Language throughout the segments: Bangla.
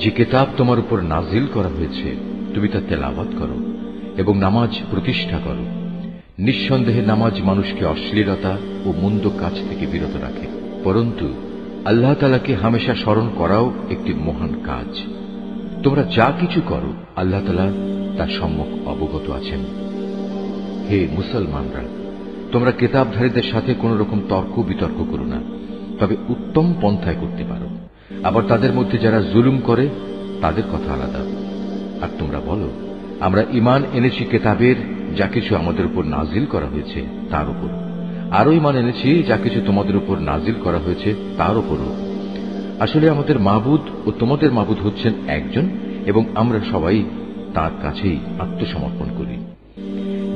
যে কিতাব তোমার উপর নাজিল করা হয়েছে তুমি তা তেলাওয়াত করো এবং নামাজ প্রতিষ্ঠা করো। নিঃসন্দেহে নামাজ মানুষকে অশ্লীলতা ও মন্দ কাজ থেকে বিরত রাখে, পরন্তু আল্লাহ তাআলাকে হামেশা স্মরণ করাও একটি মহান কাজ। তোমরা যা কিছু করো আল্লাহ তাআলা তার সম্যক অবগত আছেন। হে মুসলমানরা, তোমরা কিতাবধারীদের সাথে কোন রকম তর্ক বিতর্ক করো না, তবে উত্তম পন্থায় করতে পারো। আবার তাদের মধ্যে যারা জুলুম করে তাদের কথা আলাদা। আর তোমরা বলো, আমরা ঈমান এনেছি কিতাবের যা কিছু আমাদের উপর নাজিল করা হয়েছে তার উপর, আরো ঈমান এনেছি যা কিছু তোমাদের উপর নাজিল করা হয়েছে তার উপরও। আসলে আমাদের মাবুদ ও তোমাদের মাবুদ হচ্ছেন একজন, এবং আমরা সবাই তার কাছেই আত্মসমর্পণ করি।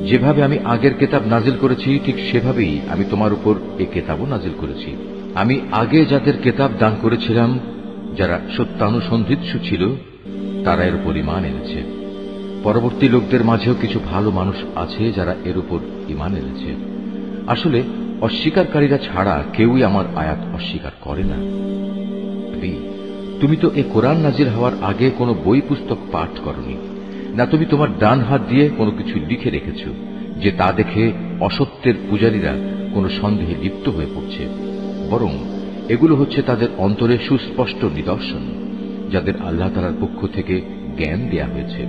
যেভাবে আমি আগের কিতাব নাজিল করেছি ঠিক সেভাবেই আমি তোমার উপর এই কিতাবও নাজিল করেছি। আমি আগে যাদের কিতাব দান করেছিলাম, যারা সত্যানুসন্ধিৎসু ছিল, তারা এর উপর ঈমান এনেছে। পরবর্তী লোকদের মাঝেও কিছু ভালো মানুষ আছে যারা এর উপর ঈমান এনেছে। আসলে অস্বীকারীরা ছাড়া কেউই আমার আয়াত অস্বীকার করে না। তুমি তো এ কোরআন নাজিল হওয়ার আগে কোনো বই পুস্তক পাঠ করনি, না তুমি তোমার ডান হাত দিয়ে কোনো কিছু লিখে রেখেছ যে তা দেখে অসত্যের পূজারীরা কোনো সন্দেহে লিপ্ত হয়ে পড়ছে। বরং এগুলো হচ্ছে তাদের অন্তরে সুস্পষ্ট নিদর্শন, যাদের আল্লাহ তাআলার পক্ষ থেকে জ্ঞান দেয়া হয়েছে।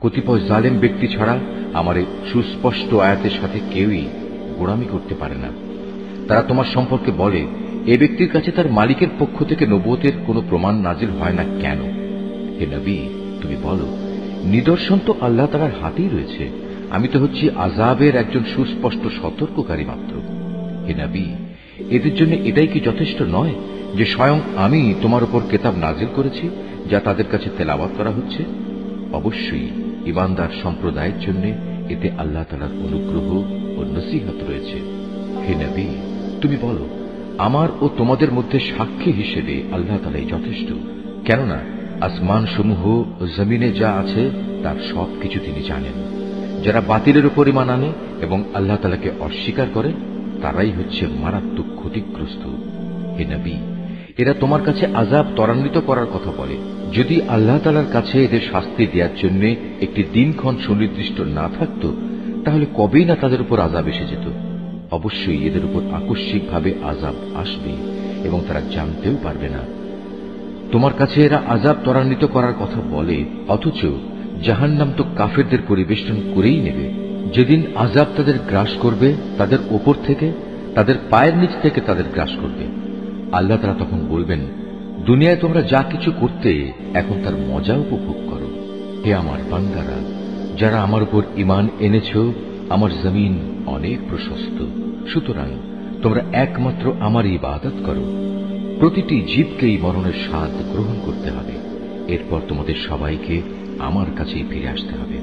কতিপয় জালেম ব্যক্তি ছাড়া আমার এই সুস্পষ্ট আয়াতের সাথে কেউই গোড়ামি করতে পারে না। তারা তোমার সম্পর্কে বলে, এ ব্যক্তির কাছে তার মালিকের পক্ষ থেকে নবুয়তের কোনো প্রমাণ নাজিল হয় না কেন? হে নবী, তুমি বলো, নিদর্শন তো আল্লাহ তাআলার হাতেই রয়েছে। আমি তো হচ্ছি আযাবের একজন সুস্পষ্ট সতর্ককারী মাত্র। হে নবী, এদের জন্য এটাই কি যথেষ্ট নয় যে স্বয়ং আমি তোমার উপর কিতাব নাজিল করেছি যা তাদের কাছে তেলাওয়াত করা হচ্ছে? অবশ্যই ঈমানদার সম্প্রদায়ের জন্য এতে আল্লাহ তাআলার অনুগ্রহ ও নসিহত রয়েছে। হে নবী, তুমি বলো, আমার ও তোমাদের মধ্যে সাক্ষী হিসেবে আল্লাহ তাআলাই যথেষ্ট। কেননা আসমান সমূহ ও জমিনে যা আছে তার সবকিছু তিনি জানেন। যারা বাতিলের উপর ঈমান আনে এবং আল্লাহ তাআলাকে অস্বীকার করে তারাই হচ্ছে মারাত্মক ক্ষতিগ্রস্ত। হে নবী, এরা তোমার কাছে আযাব ত্বরান্বিত করার কথা বলে। যদি আল্লাহ তাআলার কাছে এদের শাস্তি দেওয়ার জন্য একটি দিনক্ষণ সুনির্দিষ্ট না থাকত, তাহলে কবেই না তাদের উপর আযাব এসে যেত। অবশ্যই এদের উপর আকস্মিকভাবে আযাব আসবে এবং তারা জানতেও পারবে না। তোমার কাছে এরা আযাব ত্বরান্বিত করার কথা বলে, অথচ জাহান্নাম তো কাফেরদের পরিবেষ্টন করেই নেবে। যেদিন আযাব তাদের গ্রাস করবে, তাদের ওপর থেকে, তাদের পায়ের নিচ থেকে তাদের গ্রাস করবে। আল্লাহ তাআলা তখন বলবেন, দুনিয়ায় তোমরা যা কিছু করতে এখন তার মজা উপভোগ করো। হে আমার বান্দারা, যারা আমার উপর ঈমান এনেছ, আমার জমিন অনেক প্রশস্ত, সুতরাং তোমরা একমাত্র আমার ইবাদত করো। প্রতিটি জীবকেই মরণের স্বাদ গ্রহণ করতে হবে। এরপর তোমাদের সবাইকে আমার কাছেই ফিরে আসতে হবে।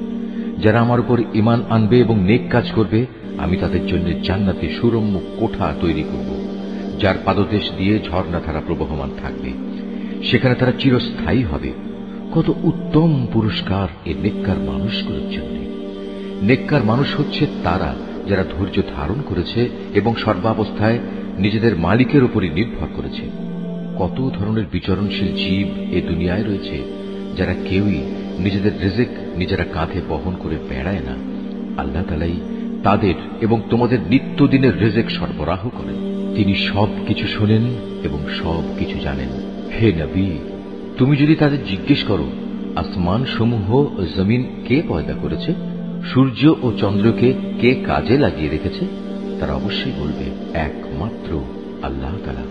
যারা আমার উপর ঈমান আনবে এবং নেক কাজ করবে, আমি তাদের জন্য জান্নাতে সুরম্য কোঠা তৈরি করব, যার পাদদেশ দিয়ে ঝর্ণাধারা প্রবহমান থাকবে। সেখানে তারা চিরস্থায়ী হবে। কত উত্তম পুরস্কার এ নেককার মানুষগুলোর জন্য। নেককার মানুষ হচ্ছে তারা যারা ধৈর্য ধারণ করেছে এবং সর্বাবস্থায় নিজেদের মালিকের উপরই নির্ভর করেছে। কত ধরনের বিচরণশীল জীব এ দুনিয়ায় রয়েছে, যারা কেউই নিজেদের রিজিক নিজেরা কাঁধে বহন করে বেড়ায় না। আল্লাহ তাআলাই তাদের এবং তোমাদের নিত্যদিনের রিজিক সরবরাহ করেন। তিনি সব কিছু শোনেন এবং সব কিছু জানেন। হে নবী, তুমি যদি তাদের জিজ্ঞেস করো, আসমান সমূহ ও জমিন কে পয়দা করেছে, সূর্য ও চন্দ্রকে কে কাজে লাগিয়ে রেখেছে, তারা অবশ্যই বলবে একমাত্র আল্লাহ তাআলা।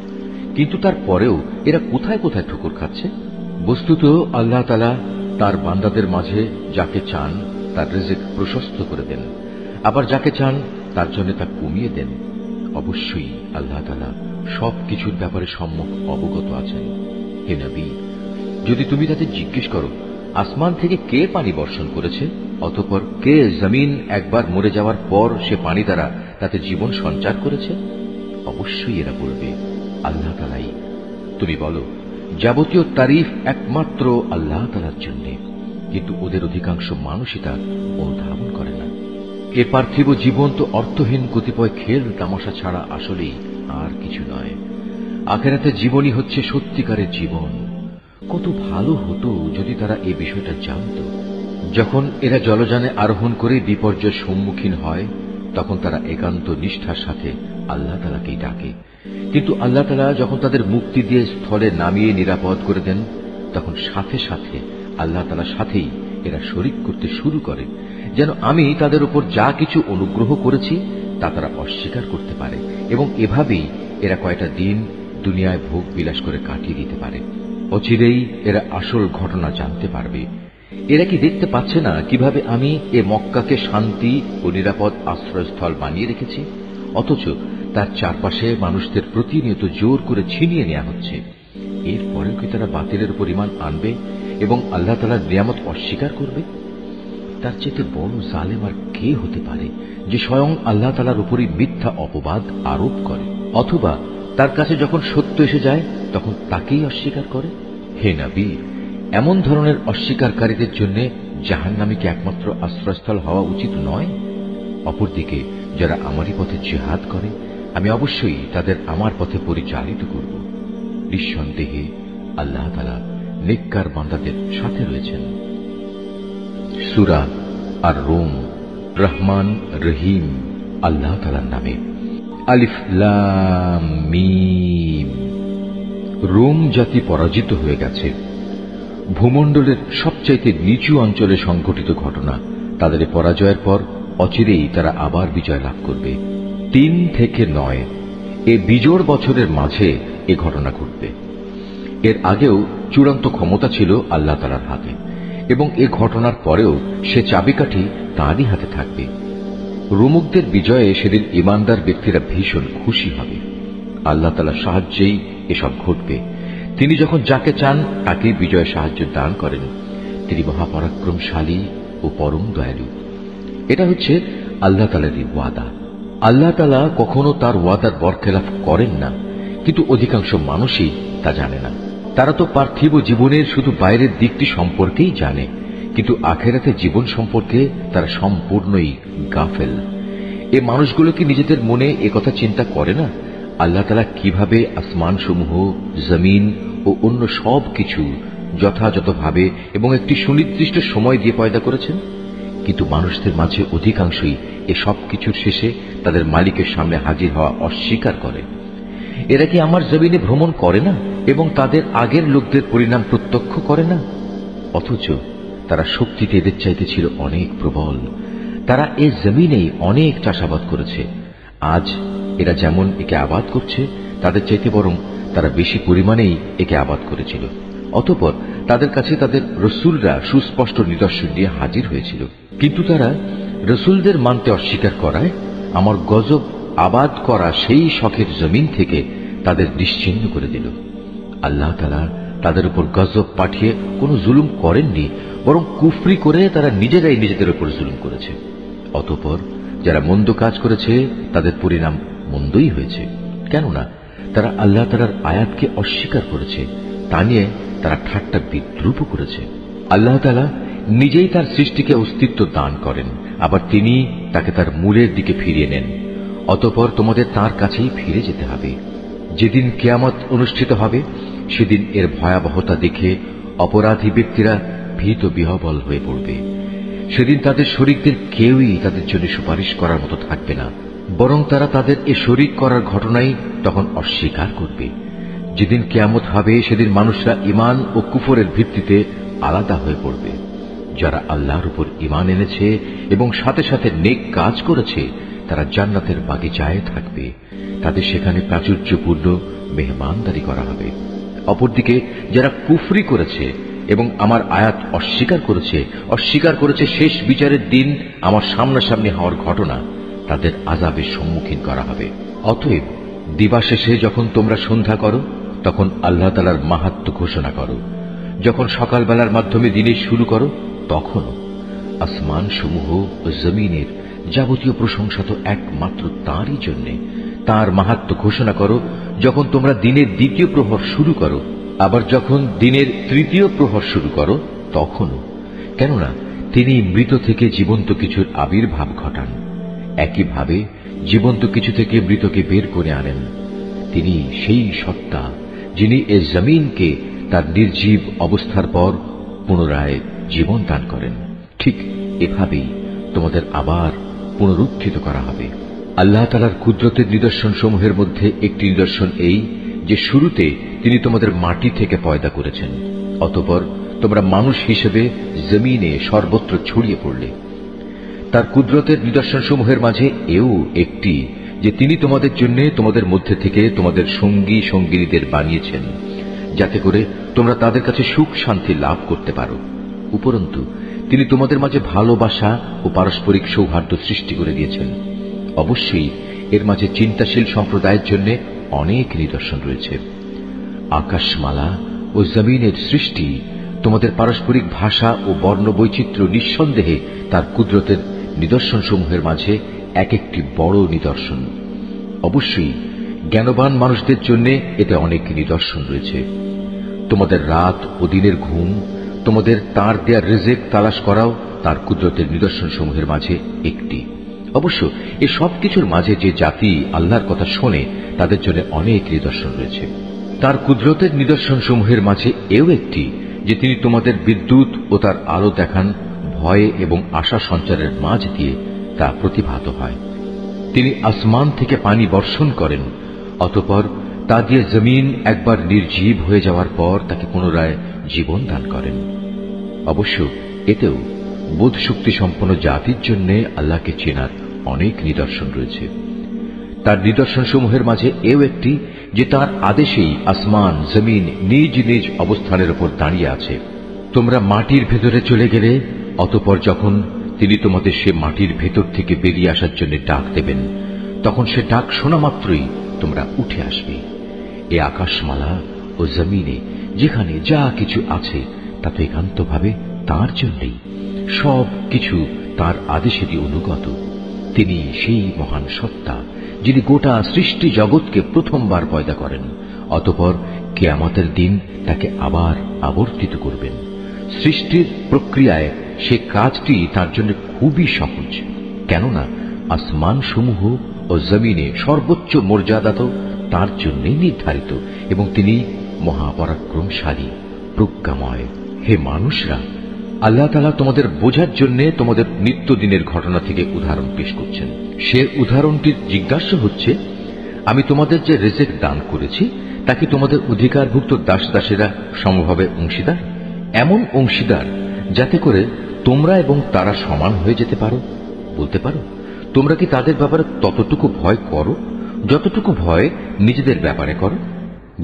কিন্তু তারপরেও এরা কোথায় কোথায় ঠোকর খাচ্ছে। বস্তুত আল্লাহ তাআলা তার বান্দাদের মাঝে যাকে চান তার রিজিক প্রশস্ত করে দেন, আবার যাকে চান তার জন্য তা কমিয়ে দেন। অবশ্যই আল্লাহ তাআলা সবকিছুর ব্যাপারে সম্যক অবগত আছেন। হে নবী, যদি তুমি তাদের জিজ্ঞেস করো, আসমান থেকে কে পানি বর্ষণ করেছে, অতঃপর কে জমিন একবার মরে যাওয়ার পর সে পানি দ্বারা তাতে জীবন সঞ্চার করেছে, অবশ্যই এরা বলবে আল্লাহ তাআলাই। তুমি বলো, যাবতীয় তারিফ একমাত্র আল্লাহ তাআলার জন্য, কিন্তু ওদের অধিকাংশ মানুষই তা অনুধাবন করে না। এ পার্থিব জীবন তো অর্থহীন কতিপয় খেল তামাশা ছাড়া আসলেই আর কিছু নয়। আখিরাতের জীবনই হচ্ছে সত্যিকারের জীবন। কত ভালো হতো যদি তারা এই বিষয়টা জানত। যখন এরা জলযানে আরোহণ করে বিপর্যয়ের সম্মুখীন হয়, তখন তারা একান্ত নিষ্ঠার সাথে আল্লাহ তাআলাকেই ডাকে। কিন্তু আল্লাহ তাআলা যখন তাদের মুক্তি দিয়ে স্থলে নামিয়ে নিরাপদ করে দেন, তখন সাথে সাথে আল্লাহ তাআলার সাথেই এরা শরীক করতে শুরু করে, যেন আমি তাদের উপর যা কিছু অনুগ্রহ করেছি তা তারা অস্বীকার করতে পারে, এবং এভাবেই এরা কয়টা দিন দুনিয়ায় ভোগ বিলাস করে কাটিয়ে দিতে পারে। অচিরেই এরা আসল ঘটনা জানতে পারবে। এরা কি দেখতে পাচ্ছে না কিভাবে আমি এ মক্কাকে শান্তি ও নিরাপদ আশ্রয়স্থল বানিয়ে রেখেছি, অথচ তার চারপাশে মানুষদের প্রতিনিয়ত জোর করে ছিনিয়ে নেওয়া হচ্ছে। এরপরেও কি তারা বাতিলের উপর ঈমান আনবে এবং আল্লাহ তাআলার নিয়ামত অস্বীকার করবে? তার চেয়ে বড় জালেম আর কে হতে পারে যে স্বয়ং আল্লাহ তাআলার উপরই মিথ্যা অপবাদ আরোপ করে, অথবা তার কাছে যখন সত্য এসে যায় তখন তাকেই অস্বীকার করে? হে নবী, এমন ধরনের অস্বীকারীদের জন্য জাহান্নামী কি একমাত্র আশ্রয়স্থল হওয়া উচিত নয়? অপরদিকে যারা আমারই পথে জিহাদ করে, আমি অবশ্যই তাদের আমার পথে পরিচালিত করব। নিঃসন্দেহে আল্লাহ তাআলা নেককার বান্দাদের সাথে রয়েছেন। সূরা আর রুম। রহমান রহিম আল্লাহ তাআলার নামে। আলিফ লাম মিম। রোম জাতি পরাজিত হয়ে গেছে। ভূমণ্ডলের সবচাইতে নিচু অঞ্চলে সংঘটিত ঘটনা। তাদের পরাজয়ের পর অচিরেই তারা আবার বিজয় লাভ করবে। 3 থেকে 9 এ বিজোড় বছরের মাঝে এ ঘটনা ঘটবে। এর আগেও চূড়ান্ত ক্ষমতা ছিল আল্লাহ তাআলার হাতে, এবং এ ঘটনার পরেও সে চাবিকাঠি তাঁরই হাতে থাকবে। রোমকদের বিজয়ে সেদিন ঈমানদার ব্যক্তিরা ভীষণ খুশি হবে। আল্লাহ তাআলার সাহায্যেই এসব ঘটবে। তিনি যখন যাকে চান তাকেই বিজয় সাহায্য দান করেন। তিনি মহাপরাক্রমশালী ও পরম দয়ালু। এটা হচ্ছে আল্লাহ তাআলারই ওয়াদা। আল্লাহ তাআলা কখনো তার ওয়াদার বরখেলাফ করেন না, কিন্তু অধিকাংশ মানুষই তা জানে না। তারা তো পার্থিব জীবনের শুধু বাইরের দিকটি সম্পর্কেই জানে, কিন্তু আখিরাতের জীবন সম্পর্কে তারা সম্পূর্ণই গাফেল। এ মানুষগুলো কি নিজেদের মনে একথা চিন্তা করে না আল্লাহ তাআলা কিভাবে আসমান সমূহ, জমিন ও অন্য সব কিছু যথাযথভাবে এবং একটি সুনির্দিষ্ট সময় দিয়ে পয়দা করেছেন? কিন্তু মানুষদের মাঝে অধিকাংশই এ সব কিছুর শেষে তাদের মালিকের সামনে হাজির হওয়া অস্বীকার করে। এরা কি আমার জমিনে ভ্রমণ করে না এবং তাদের আগের লোকদের পরিণাম প্রত্যক্ষ করে না? অথচ তারা শক্তিতে এদের চাইতে ছিল অনেক প্রবল। তারা এ জমিনেই অনেক চাষাবাদ করেছে। আজ এরা যেমন একে আবাদ করছে, তাদের চাইতে বরং তারা বেশি পরিমাণেই একে আবাদ করেছিল। অতঃপর তাদের কাছে তাদের রসুলরা সুস্পষ্ট নিদর্শন দিয়ে হাজির হয়েছিল, কিন্তু তারা রসুলদের মানতে অস্বীকার করায় আমার গজব আবাদ করা সেই শখের জমিন থেকে তাদের নিশ্চিহ্ন করে দিল। আল্লাহ তাআলা তাদের উপর গজব পাঠিয়ে কোনো জুলুম করেননি, বরং কুফরি করে তারা নিজেরাই নিজেদের উপর জুলুম করেছে। অতঃপর যারা মন্দ কাজ করেছে তাদের পরিণাম মন্দই হয়েছে, কেননা তারা আল্লাহ তাআলার আয়াতকে অস্বীকার করেছে। তা নিয়ে তারা ঠাট্টা বিদ্রূপ করেছে। আল্লাহ তাআলা নিজেই তার সৃষ্টিকে অস্তিত্ব দান করেন, আবার তিনি তাকে তার মূলের দিকে ফিরিয়ে নেন। অতঃপর তোমাদের তার কাছেই ফিরে যেতে হবে। যেদিন কিয়ামত অনুষ্ঠিত হবে, সেদিন এর ভয়াবহতা দেখে অপরাধী ব্যক্তিরা ভীত বিহ্বল হয়ে পড়বে। সেদিন তাদের শরীকদের কেউই তাদের জন্য সুপারিশ করার মতো থাকবে না, বরং তারা তাদের এ শরীক করার ঘটনাই তখন অস্বীকার করবে। যেদিন কিয়ামত হবে, সেদিন মানুষরা ঈমান ও কুফরের ভিত্তিতে আলাদা হয়ে পড়বে। যারা আল্লাহর উপর ঈমান এনেছে এবং সাথে সাথে নেক কাজ করেছে, তারা জান্নাতের বাগিচায় থাকবে। তাদের সেখানে প্রাচুর্যপূর্ণ মেহমানদারি করা হবে। অপরদিকে যারা কুফরি করেছে এবং আমার আয়াত অস্বীকার করেছে শেষ বিচারের দিন আমার সামনাসামনি হওয়ার ঘটনা, তাদের আযাবের সম্মুখীন করা হবে। অতএব দিবাশেষে যখন তোমরা সন্ধ্যা করো, তখন আল্লাহ তাআলার মাহাত্ম্য ঘোষণা করো। যখন সকালবেলার মাধ্যমে দিনের শুরু করো, তখনও আসমান সমূহ ও জমিনের যাবতীয় প্রশংসা তো একমাত্র তাঁরই জন্য। তাঁর মাহাত্ম্য ঘোষণা করো যখন তোমরা দিনের দ্বিতীয় প্রহর শুরু করো, আবার যখন দিনের তৃতীয় প্রহর শুরু করো তখনও, কেননা তিনি মৃত থেকে জীবন্ত কিছুর আবির্ভাব ঘটান। একইভাবে জীবন্ত কিছু থেকে মৃতকে বের করে আনেন। তিনি সেই সত্তা যিনি এ জমিনকে তার নির্জীব অবস্থার পর পুনরায় জীবন দান করেন। ঠিক এভাবেই তোমাদের আবার পুনরুত্থিত করা হবে। আল্লাহ তাআলার কুদরতের নিদর্শন সমূহের মধ্যে একটি নিদর্শন এই যে শুরুতে তিনি তোমাদের মাটি থেকে পয়দা করেছেন, অতঃপর তোমরা মানুষ হিসেবে জমিনে সর্বত্র ছড়িয়ে পড়লে। তার কুদরতের নিদর্শন সমূহের মাঝে এও একটি যে তিনি তোমাদের জন্য তোমাদের মধ্যে থেকে তোমাদের সঙ্গী সঙ্গিনীদের বানিয়েছেন, যাতে করে তোমরা তাদের কাছে সুখ শান্তি লাভ করতে পারো। উপরন্তু তিনি তোমাদের মাঝে ভালোবাসা ও পারস্পরিক সৌহার্দ্য সৃষ্টি করে দিয়েছেন। অবশ্যই এর মাঝে চিন্তাশীল সম্প্রদায়ের জন্য অনেক নিদর্শন রয়েছে। আকাশমালা ও জমিনের সৃষ্টি, তোমাদের পারস্পরিক ভাষা ও বর্ণ বৈচিত্র্য নিঃসন্দেহে তার কুদরতের নিদর্শন সমূহের মাঝে এক একটি বড় নিদর্শন। অবশ্যই জ্ঞানবান মানুষদের জন্য এতে অনেক নিদর্শন রয়েছে। তোমাদের রাত ও দিনের ঘুম, তোমাদের তার দেয়া রিজিক তালাশ করাও তার কুদরতের নিদর্শন সমূহের মাঝে একটি। অবশ্য এই সব কিছুর মাঝে যে জাতি আল্লাহর কথা শোনে তাদের জন্য অনেক নিদর্শন রয়েছে। তার কুদরতের নিদর্শন সমূহের মাঝে এও একটি যে তিনি তোমাদের বিদ্যুৎ ও তার আলো দেখান, ভয় এবং আশা সঞ্চারের মাঝ দিয়ে তা প্রতিভাত হয়। তিনি আসমান থেকে পানি বর্ষণ করেন, অতঃপর তা দিয়ে জমিন একবার নির্জীব হয়ে যাওয়ার পর তাকে পুনরায় জীবন দান করেন। অবশ্য এতেও বোধ শক্তি সম্পন্ন জাতির জন্য আল্লাহকে চেনার অনেক নিদর্শন রয়েছে। তার নিদর্শন সমূহের মাঝে এও একটি যে তার আদেশেই আসমান জমিন নিজ নিজ অবস্থানের উপর দাঁড়িয়ে আছে। তোমরা মাটির ভেতরে চলে গেলে অতঃপর যখন তিনি তোমাদের সে মাটির ভেতর থেকে বেরিয়ে আসার জন্য ডাক দেবেন, তখন সে ডাক শোনা মাত্রই তোমরা উঠে আসবে। এ আকাশমালা ও জমিনে যেখানে যা কিছু আছে তা তো একান্তভাবে তাঁর জন্যই, সব কিছু তাঁর আদেশেরই অনুগত। তিনি সেই মহান সত্তা যিনি গোটা সৃষ্টি জগৎকে প্রথমবার পয়দা করেন, অতঃপর কিয়ামতের দিন তাকে আবার আবর্তিত করবেন। সৃষ্টির প্রক্রিয়ায় সে কাজটি তার জন্য খুবই সহজ, কেননা আসমান সমূহ ও জমিনে সর্বোচ্চ মর্যাদা তো তার জন্যই নির্ধারিত এবং তিনি মহাপরাক্রমশালী প্রজ্ঞাময়। হে মানুষরা, আল্লাহ তাআলা তোমাদের বোঝার জন্য তোমাদের নিত্যদিনের ঘটনা থেকে উদাহরণ পেশ করছেন। সে উদাহরণটির জিজ্ঞাসা হচ্ছে, আমি তোমাদের যে রিজিক দান করেছি তাকে তোমাদের অধিকারভুক্ত দাস দাসেরা সমভাবে অংশীদার, এমন অংশীদার যাতে করে তোমরা এবং তারা সমান হয়ে যেতে পারো। বলতে পারো, তোমরা কি তাদের ব্যাপারে ততটুকু ভয় করো যতটুকু ভয় নিজেদের ব্যাপারে করো?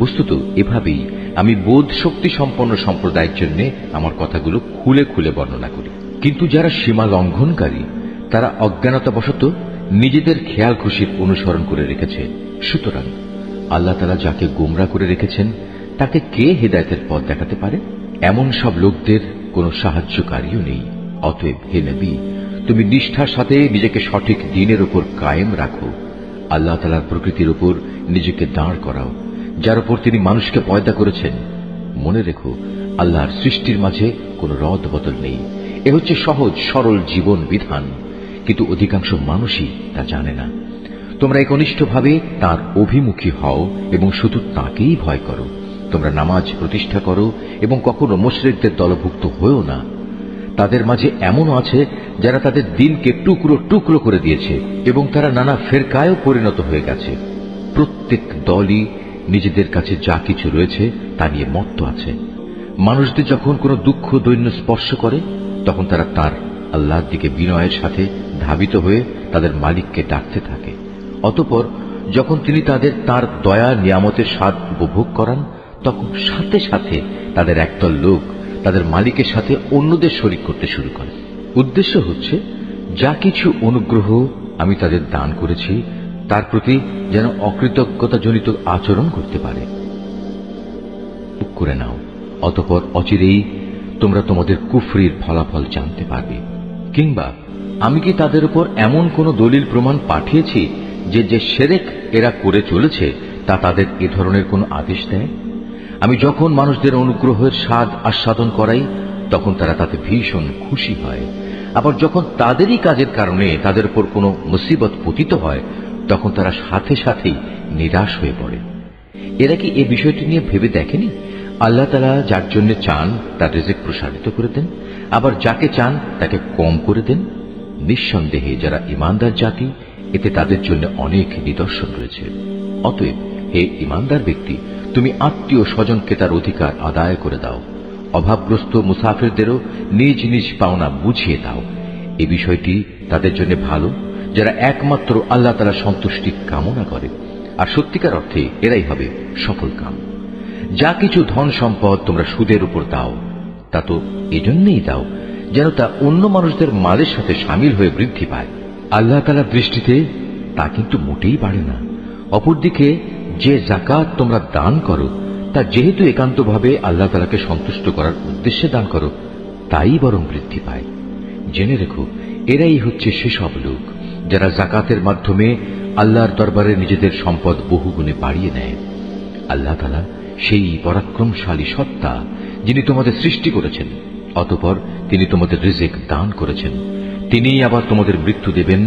বস্তুত এভাবেই আমি বোধ শক্তি সম্পন্ন সম্প্রদায়ের জন্য আমার কথাগুলো খুলে খুলে বর্ণনা করি। কিন্তু যারা সীমা লঙ্ঘনকারী তারা অজ্ঞানতাবশত নিজেদের খেয়াল খুশির অনুসরণ করে রেখেছে। সুতরাং আল্লাহ তাআলা যাকে গোমরা করে রেখেছেন তাকে কে হেদায়েতের পথ দেখাতে পারে? এমন সব লোকদের কোনো সাহায্যকারীও নেই। অতএব হে নবী, তুমি নিষ্ঠার সাথে নিজেকে সঠিক দ্বীনের উপর কায়েম রাখো। আল্লাহ তাআলার প্রকৃতির উপর নিজেকে দাঁড় করাও, যার উপর তিনি মানুষকে পয়দা করেছেন। মনে রেখো, আল্লাহর সৃষ্টির মাঝে কোনো রদ বদল নেই। এ হচ্ছে সহজ সরল জীবন বিধান, কিন্তু অধিকাংশ মানুষই তা জানে না। তোমরা একনিষ্ঠভাবে তাঁর অভিমুখী হও এবং শুধু তাঁকেই ভয় করো। তোমরা নামাজ প্রতিষ্ঠা করো এবং কখনো মুশরিকদের দলভুক্ত হয়েও না। তাদের মাঝে এমনও আছে যারা তাদের দিনকে টুকরো টুকরো করে দিয়েছে এবং তারা নানা ফেরকায়ও পরিণত হয়ে গেছে। প্রত্যেক দলই নিজেদের কাছে যা কিছু রয়েছে তা নিয়ে মত্ত আছে। মানুষদের যখন কোনো দুঃখ দৈন্য স্পর্শ করে তখন তারা তার আল্লাহর দিকে বিনয়ের সাথে ধাবিত হয়ে তাদের মালিককে ডাকতে থাকে। অতঃপর যখন তিনি তাদের তার দয়া নিয়ামতের স্বাদ উপভোগ করান তখন সাথে সাথে তাদের একদল লোক তাদের মালিকের সাথে অন্যদের শরীক করতে শুরু করে। উদ্দেশ্য হচ্ছে যা কিছু অনুগ্রহ আমি তাদের দান করেছি তার প্রতি যেন অকৃতজ্ঞতাজনিত আচরণ করতে পারে। করে নাও, অতঃপর অচিরেই তোমরা তোমাদের কুফরির ফলাফল জানতে পারবে। কিংবা আমি কি তাদের উপর এমন কোন দলিল প্রমাণ পাঠিয়েছি যে যে শিরক এরা করে চলেছে তা তাদের এ ধরনের কোন আদেশ দেয়? আমি যখন মানুষদের অনুগ্রহের স্বাদ আস্বাদন করাই তখন তারা তাতে ভীষণ খুশি হয়, আবার যখন তাদেরই কাজের কারণে তাদের উপর কোনো মুসিবত পতিত হয় তখন তারা সাথে সাথেই নিরাশ হয়ে পড়ে। এরা কি এ বিষয়টি নিয়ে ভেবে দেখেনি আল্লাহ তাআলা যার জন্য চান তার রিজিক প্রসারিত করে দেন, আবার যাকে চান তাকে কম করে দেন। নিঃসন্দেহে যারা ঈমানদার জাতি, এতে তাদের জন্য অনেক নিদর্শন রয়েছে। অতএব হে ঈমানদার ব্যক্তি, তুমি আত্মীয় স্বজনকে তার অধিকার আদায় করে দাও। অভাবগ্রস্ত মুসাফিরদেরও নিজ নিজ পাওনা বুঝিয়ে দাও। এই বিষয়টি তাদের জন্য ভালো যারা একমাত্র আল্লাহ তাআলার সন্তুষ্টি কামনা করে, আর সত্যিকার অর্থে এরাই হবে সফল কাম। যা কিছু ধন সম্পদ তোমরা সুদের উপর দাও, তা তো এজন্যই দাও যেন তা অন্য মানুষদের মালের সাথে সামিল হয়ে বৃদ্ধি পায়। আল্লাহ তাআলার দৃষ্টিতে তা কিন্তু মোটেই বাড়ে না। অপরদিকে যে যাকাত তোমরা দান করো, তা যেহেতু একান্তভাবে আল্লাহ তাআলাকে সন্তুষ্ট করার উদ্দেশ্যে দান করো, তাই বরং বৃদ্ধি পায়। জেনে রেখো, এরাই হচ্ছে সেসব লোক যারা যাকাতের মাধ্যমে আল্লাহর দরবারে নিজেদের সম্পদ বহুগুণে বাড়িয়ে নেয়। আল্লাহ তাআলা সেই পরাক্রমশালী সত্তা যিনি তোমাদের সৃষ্টি করেছেন, অতঃপর তিনি তোমাদের রিজিক দান করেছেন। তিনিই আবার তোমাদের মৃত্যু দেবেন,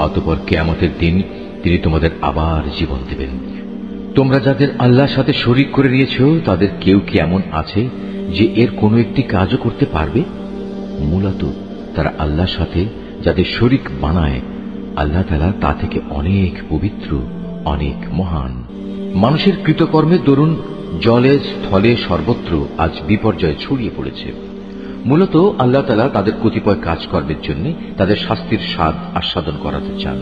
অতঃপর কিয়ামতের দিন তিনি তোমাদের আবার জীবন দেবেন। তোমরা যাদের আল্লাহর সাথে শরীক করে নিয়েছ, তাদের কেউ কি এমন আছে যে এর কোনো একটি কাজও করতে পারবে? মূলত তারা আল্লাহর সাথে যাদের শরীক বানায়, আল্লাহ তাআলা তা থেকে অনেক পবিত্র, অনেক মহান। মানুষের কৃতকর্মের দরুন জলে স্থলে সর্বত্র আজ বিপর্যয় ছড়িয়ে পড়েছে। মূলত আল্লাহ তাআলা তাদের কতিপয় কাজকর্মের জন্য তাদের শাস্তির স্বাদ আস্বাদন করাতে চান,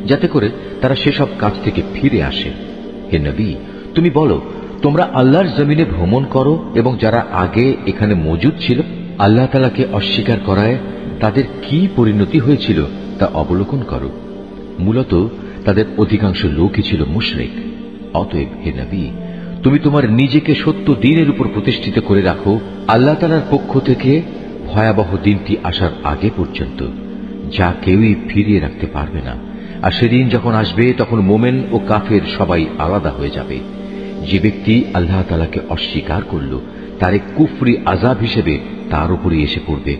যাতে করে তারা সেসব কাজ থেকে ফিরে আসে। হে নবী, তুমি বলো, তোমরা আল্লাহর জমিনে ভ্রমণ করো এবং যারা আগে এখানে মজুদ ছিল আল্লাহ তাআলাকে অস্বীকার করায় তাদের কি পরিণতি হয়েছিল তা অবলোকন করো। মূলত তাদের অধিকাংশ লোকই ছিল মুশরিক। অতএব হে নবী, তুমি তোমার নিজেকে সত্য দ্বীনের উপর প্রতিষ্ঠিত করে রাখো আল্লাহ তাআলার পক্ষ থেকে ভয়াবহ দিনটি আসার আগে পর্যন্ত, যা কেউই ফিরিয়ে রাখতে পারবে না। আর সেদিন যখন আসবে, তখন মোমেন ও কাফের সবাই আলাদা হয়ে যাবে। যে ব্যক্তি আল্লাহ তাআলাকে অস্বীকার করল, তার এক কুফরি আযাব হিসেবে তার উপরই এসে পড়বে।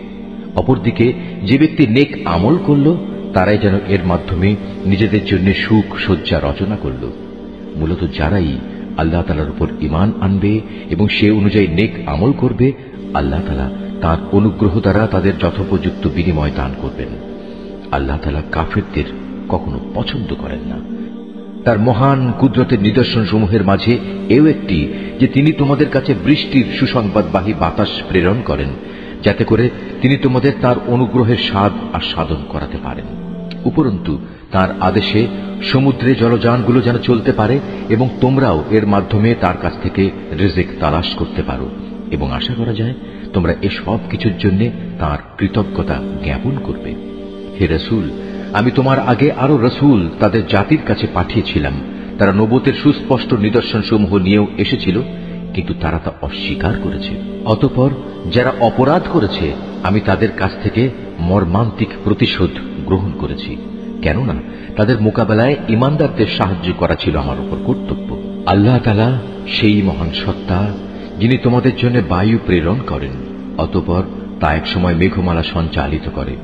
অপরদিকে যে ব্যক্তি নেক আমল করল, তারাই যেন এর মাধ্যমে নিজেদের জন্য সুখ সজ্জা রচনা করল। মূলত যারাই আল্লাহ তাআলার উপর ঈমান আনবে এবং সে অনুযায়ী নেক আমল করবে, আল্লাহ তাআলা তাঁর অনুগ্রহ দ্বারা তাদের যথোপযুক্ত বিনিময় দান করবেন। আল্লাহ তাআলা কাফেরদের কখনো পছন্দ করেন না। তার মহান কুদরতের নিদর্শন সমূহের মাঝে এও একটি যে তিনি তোমাদের কাছে বৃষ্টির সুসংবাদবাহী বাতাস প্রেরণ করেন, যাতে করে তিনি তোমাদের তার অনুগ্রহের স্বাদ আস্বাদন করাতে পারেন। উপরন্তু তার আদেশে সমুদ্রে জলযানগুলো যেন চলতে পারে এবং তোমরাও এর মাধ্যমে তার কাছ থেকে রিজিক তালাশ করতে পারো, এবং আশা করা যায় তোমরা এসব কিছুর জন্য তার কৃতজ্ঞতা জ্ঞাপন করবে। হে রাসূল, আমি তোমার আগে আরো রাসূল তাদের জাতির কাছে পাঠিয়েছিলাম। তারা নবুয়তের সুস্পষ্ট নিদর্শন সমূহ নিয়েও এসেছিল, কিন্তু তারা তা অস্বীকার করেছে। অতঃপর যারা অপরাধ করেছে, আমি তাদের কাছ থেকে মর্মান্তিক প্রতিশোধ গ্রহণ করেছি, কেননা তাদের মোকাবেলায় ঈমানদারদের সাহায্য করা ছিল আমার উপর কর্তব্য। আল্লাহ তাআলা সেই মহান সত্তা যিনি তোমাদের জন্য বায়ু প্রেরণ করেন, অতঃপর তা এক সময় মেঘমালা সঞ্চালিত করে।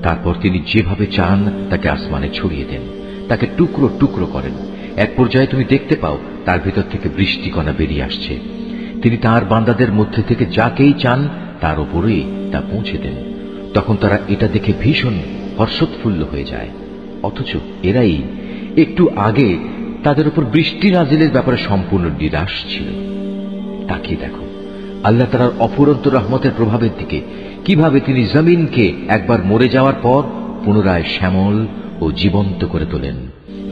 তারপর তিনি যেভাবে চান তাকে আসমানে ছড়িয়ে দেন, তাকে টুকরো টুকরো করেন। এক পর্যায়ে তুমি দেখতে পাও তার ভিতর থেকে বৃষ্টিকণা বেরিয়ে আসছে। তিনি তার বান্দাদের মধ্যে থেকে যাকেই চান তার উপরেই তা পৌঁছে দেন। তখন তারা এটা দেখে ভীষণ হর্ষোৎফুল্ল হয়ে যায়, অথচ এরাই একটু আগে তাদের উপর বৃষ্টি নাজিলের ব্যাপারে সম্পূর্ণ নিরাশ ছিল। তাকিয়ে দেখো আল্লাহ তাআলার অফুরন্ত রহমতের প্রভাবের দিকে, কিভাবে তিনি জমিনকে একবার মরে যাওয়ার পর পুনরায় শ্যামল ও জীবন্ত করে তোলেন।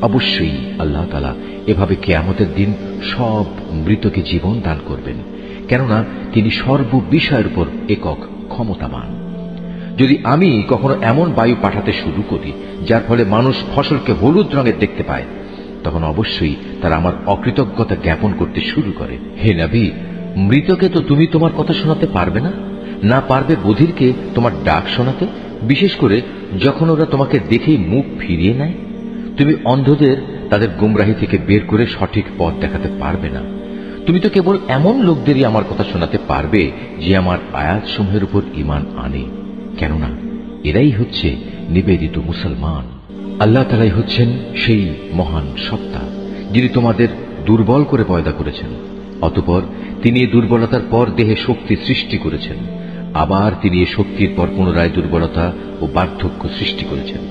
অবশ্যই আল্লাহ তাআলা এভাবে কিয়ামতের দিন সব মৃতকে জীবন দান করবেন, কেননা তিনি সর্ববিষয়ের উপর একক ক্ষমতাবান। যদি আমি কখনো এমন বায়ু পাঠাতে শুরু করি যার ফলে মানুষ ফসলকে হলুদ রঙের দেখতে পায়, তখন অবশ্যই তারা আমার অকৃতজ্ঞতা জ্ঞাপন করতে শুরু করে। হে নবী, মৃতকে তো তুমি তোমার কথা শোনাতে পারবে না, না পারবে বধিরকে তোমার ডাক শোনাতে, বিশেষ করে যখন ওরা তোমাকে দেখেই মুখ ফিরিয়ে নেয়। তুমি অন্ধদের তাদের গুমরাহি থেকে বের করে সঠিক পথ দেখাতে পারবে না। তুমি তো কেবল এমন লোকদেরই আমার কথা শোনাতে পারবে যে আমার আয়াত সমূহের উপর ঈমান আনে, কেননা এরাই হচ্ছে নিবেদিত মুসলমান। আল্লাহ তাআলাই হচ্ছেন সেই মহান সত্তা যিনি তোমাদের দুর্বল করে পয়দা করেছেন, অতঃপর তিনি এই দুর্বলতার পর দেহে শক্তি সৃষ্টি করেছেন, আবার তিনি এই শক্তির পর পুনরায় দুর্বলতা ও বার্ধক্য সৃষ্টি করেছেন।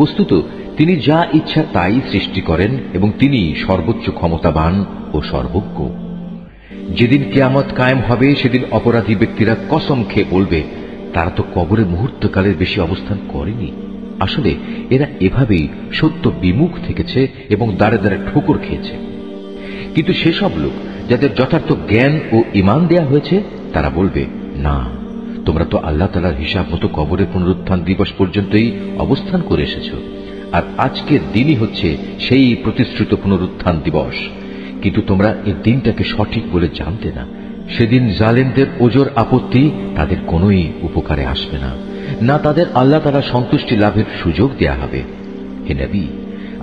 বস্তুত তিনি যা ইচ্ছা তাই সৃষ্টি করেন এবং তিনি সর্বোচ্চ ক্ষমতাবান ও সর্বজ্ঞ। যেদিন কিয়ামত কায়েম হবে সেদিন অপরাধী ব্যক্তিরা কসম খেয়ে বলবে, তারা তো কবরে মুহূর্তকালের বেশি অবস্থান করেনি। আসলে এরা এভাবেই সত্য বিমুখ থেকেছে এবং দাঁড়ে দাঁড়ে ঠোকর খেয়েছে। কিন্তু সেসব লোক যাদের যথার্থ জ্ঞান ও ঈমান দেয়া হয়েছে তারা বলবে, না, তোমরা তো আল্লাহ তাআলার হিসাব মতো কবরের পুনরুত্থান দিবস পর্যন্তই অবস্থান করে এসেছ, আর আজকের দিনই হচ্ছে সেই প্রতিশ্রুত পুনরুত্থান দিবস। কিন্তু তোমরা এই দিনটাকে সঠিক বলে জানতে না। সেদিন জালেমদের ওজর আপত্তি তাদের কোনোই উপকারে আসবে না, না তাদের আল্লাহ তাআলার সন্তুষ্টি লাভের সুযোগ দেয়া হবে। হে নবী,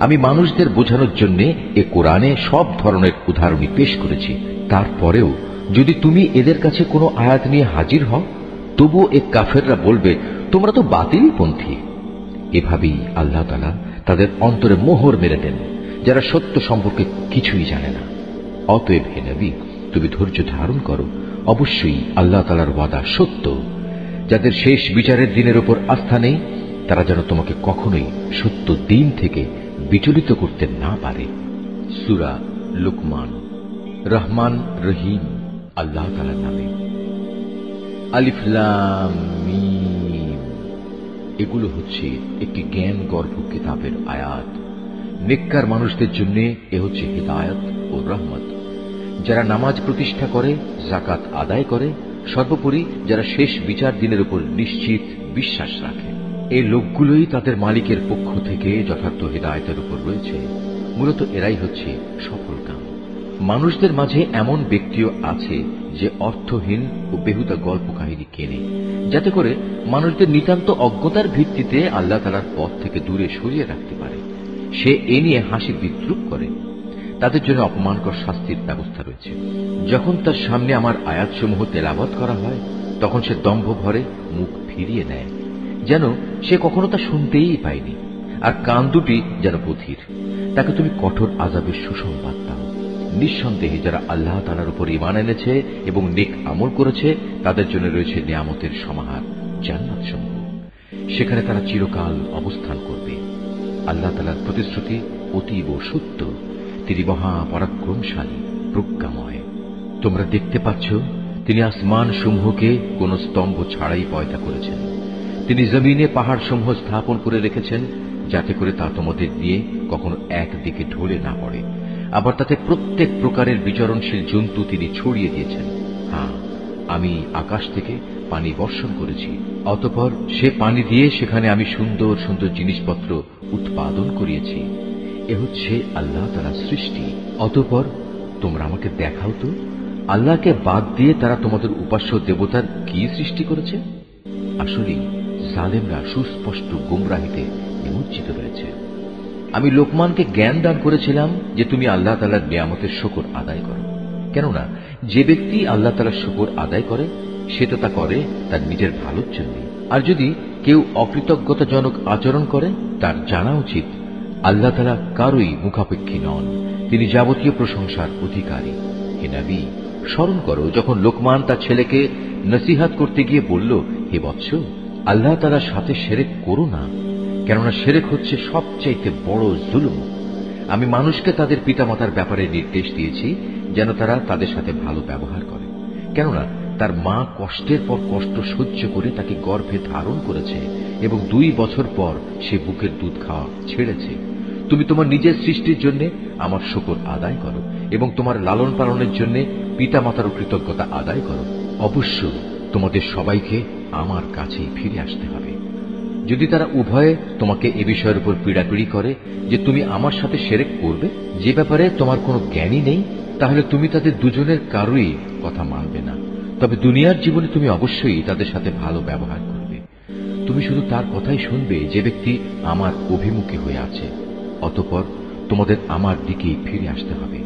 আমি মানুষদের বোঝানোর জন্য এ কোরআনে সব ধরনের উদাহরণই পেশ করেছি। তারপরেও যদি তুমি এদের কাছে কোনো আয়াত নিয়ে হাজির হও, তবুও এ কাফেররা বলবে, তোমরা তো বাতিলপন্থী। এভাবেই আল্লাহ তাআলা তাদের অন্তরে মোহর মেরে দেন, যারা সত্য সম্পর্কে কিছুই জানে না। অতএব হে নবী, তুমি ধৈর্য ধারণ করো, অবশ্যই আল্লাহ তাআলার ওয়াদা সত্য। যাদের শেষ বিচারের দিনের উপর আস্থা নেই, তারা যেন তোমাকে কখনোই সত্য দিন থেকে বিচলিত করতে না পারে। সূরা লুকমান। রহমান রহিম আল্লাহ তাআলার নামে। আলিফ লাম মিম, এগুলো হচ্ছে একটি জ্ঞান গর্ভ কিতাবের আয়াত। নেককার মানুষদের জন্য এ হচ্ছে হিদায়াত ও রহমত। যারা নামাজ প্রতিষ্ঠা করে, যাকাত আদায় করে, সর্বোপরি যারা শেষ বিচার দিনের উপর নিশ্চিত বিশ্বাস রাখে, এই লোকগুলোই তাদের মালিকের পক্ষ থেকে যথার্থ হিদায়াতের উপর রয়েছে। মূলত এরাই হচ্ছে সফল কাম। মানুষদের মাঝে এমন ব্যক্তিও আছে যে অর্থহীন ও বেহুদা গল্প কাহিনী কেনে, যাতে করে মানুষদের নিতান্ত অজ্ঞতার ভিত্তিতে আল্লাহ তাআলার পথ থেকে দূরে সরিয়ে রাখতে পারে। সে এ নিয়ে হাসি বিদ্রুপ করে। তাদের জন্য অপমানকর শাস্তির ব্যবস্থা রয়েছে। যখন তার সামনে আমার আয়াতসমূহ তেলাওয়াত করা হয়, তখন সে দম্ভ ভরে মুখ ফিরিয়ে নেয়, যেন সে কখনো তা শুনতেই পায়নি, আর কান দুটি যেন বধির। তাকে তুমি কঠোর আযাবের সুসংবাদ দাও। নিঃসন্দেহে যারা আল্লাহ তাআলার উপর ঈমান এনেছে এবং নেক আমল করেছে, তাদের জন্য রয়েছে নিয়ামতের সমাহার, জান্নাত সমূহ। সেখানে তারা চিরকাল অবস্থান করবে। আল্লাহ তাআলার প্রতিশ্রুতি অতীব সত্য। তিনি মহা পরাক্রমশালী, প্রজ্ঞাময়। তোমরা দেখতে পাচ্ছ, তিনি আসমান সমূহকে কোন স্তম্ভ ছাড়াই পয়দা করেছেন। তিনি জমিনে পাহাড় সমূহ স্থাপন করে রেখেছেন, যাতে করে তা তোমাদের দিয়ে কখনো একদিকে ঢলে না পড়ে। আবার তাতে প্রত্যেক প্রকারের বিচরণশীল জন্তু তিনি ছড়িয়ে দিয়েছেন। হ্যাঁ, আমি আকাশ থেকে পানি বর্ষণ করেছি, অতঃপর সে পানি দিয়ে সেখানে আমি সুন্দর সুন্দর জিনিসপত্র উৎপাদন করিয়েছি। এ হচ্ছে আল্লাহ তাআলার সৃষ্টি। অতঃপর তোমরা আমাকে দেখাও তো, আল্লাহকে বাদ দিয়ে তারা তোমাদের উপাস্য দেবতার কি সৃষ্টি করেছে? আসলেই জালেমরা সুস্পষ্ট গুমরাহিতে নিমজ্জিত রয়েছে। আমি লোকমানকে জ্ঞান দান করেছিলাম যে তুমি আল্লাহ তাআলার নিয়ামতের শুকর আদায় করো। কেননা যে ব্যক্তি আল্লাহ তাআলার শুকর আদায় করে, সে তো তা করে তার নিজের ভালোর জন্য। আর যদি কেউ অকৃতজ্ঞতাজনক আচরণ করে, তার জানা উচিত আল্লাহ তাআলা কারোই মুখাপেক্ষী নন, তিনি যাবতীয় প্রশংসার অধিকারী। হে নবী, স্মরণ করো যখন লোকমান তার ছেলেকে নসিহত করতে গিয়ে বলল, হে বৎস, আল্লাহ তাআলার সাথে শিরক করো না, কেননা শিরক হচ্ছে সবচাইতে বড় জুলুম। আমি মানুষকে তাদের পিতামাতার ব্যাপারে নির্দেশ দিয়েছি যেন তারা তাদের সাথে ভালো ব্যবহার করে, কেননা তার মা কষ্টের পর কষ্ট সহ্য করে তাকে গর্ভে ধারণ করেছে এবং 2 বছর পর সে বুকের দুধ খাওয়া ছেড়েছে। তুমি তোমার নিজের সৃষ্টির জন্য আমার শুকর আদায় করো এবং তোমার লালন পালনের জন্য পিতামাতার কৃতজ্ঞতা আদায় করো। অবশ্য তোমাদের সবাইকে আমার কাছেই ফিরে আসতে হবে। যদি তারা উভয়ে তোমাকে এ বিষয়ের উপর পীড়াপিড়ি করে যে তুমি আমার সাথে শিরক করবে, যে ব্যাপারে তোমার কোনো জ্ঞানই নেই, তাহলে তুমি তাদের দুজনের কারোই কথা মানবে না। তবে দুনিয়ার জীবনে তুমি অবশ্যই তাদের সাথে ভালো ব্যবহার করবে। তুমি শুধু তার কথাই শুনবে যে ব্যক্তি আমার অভিমুখী হয়ে আছে। অতঃপর তোমাদের আমার দিকেই ফিরে আসতে হবে।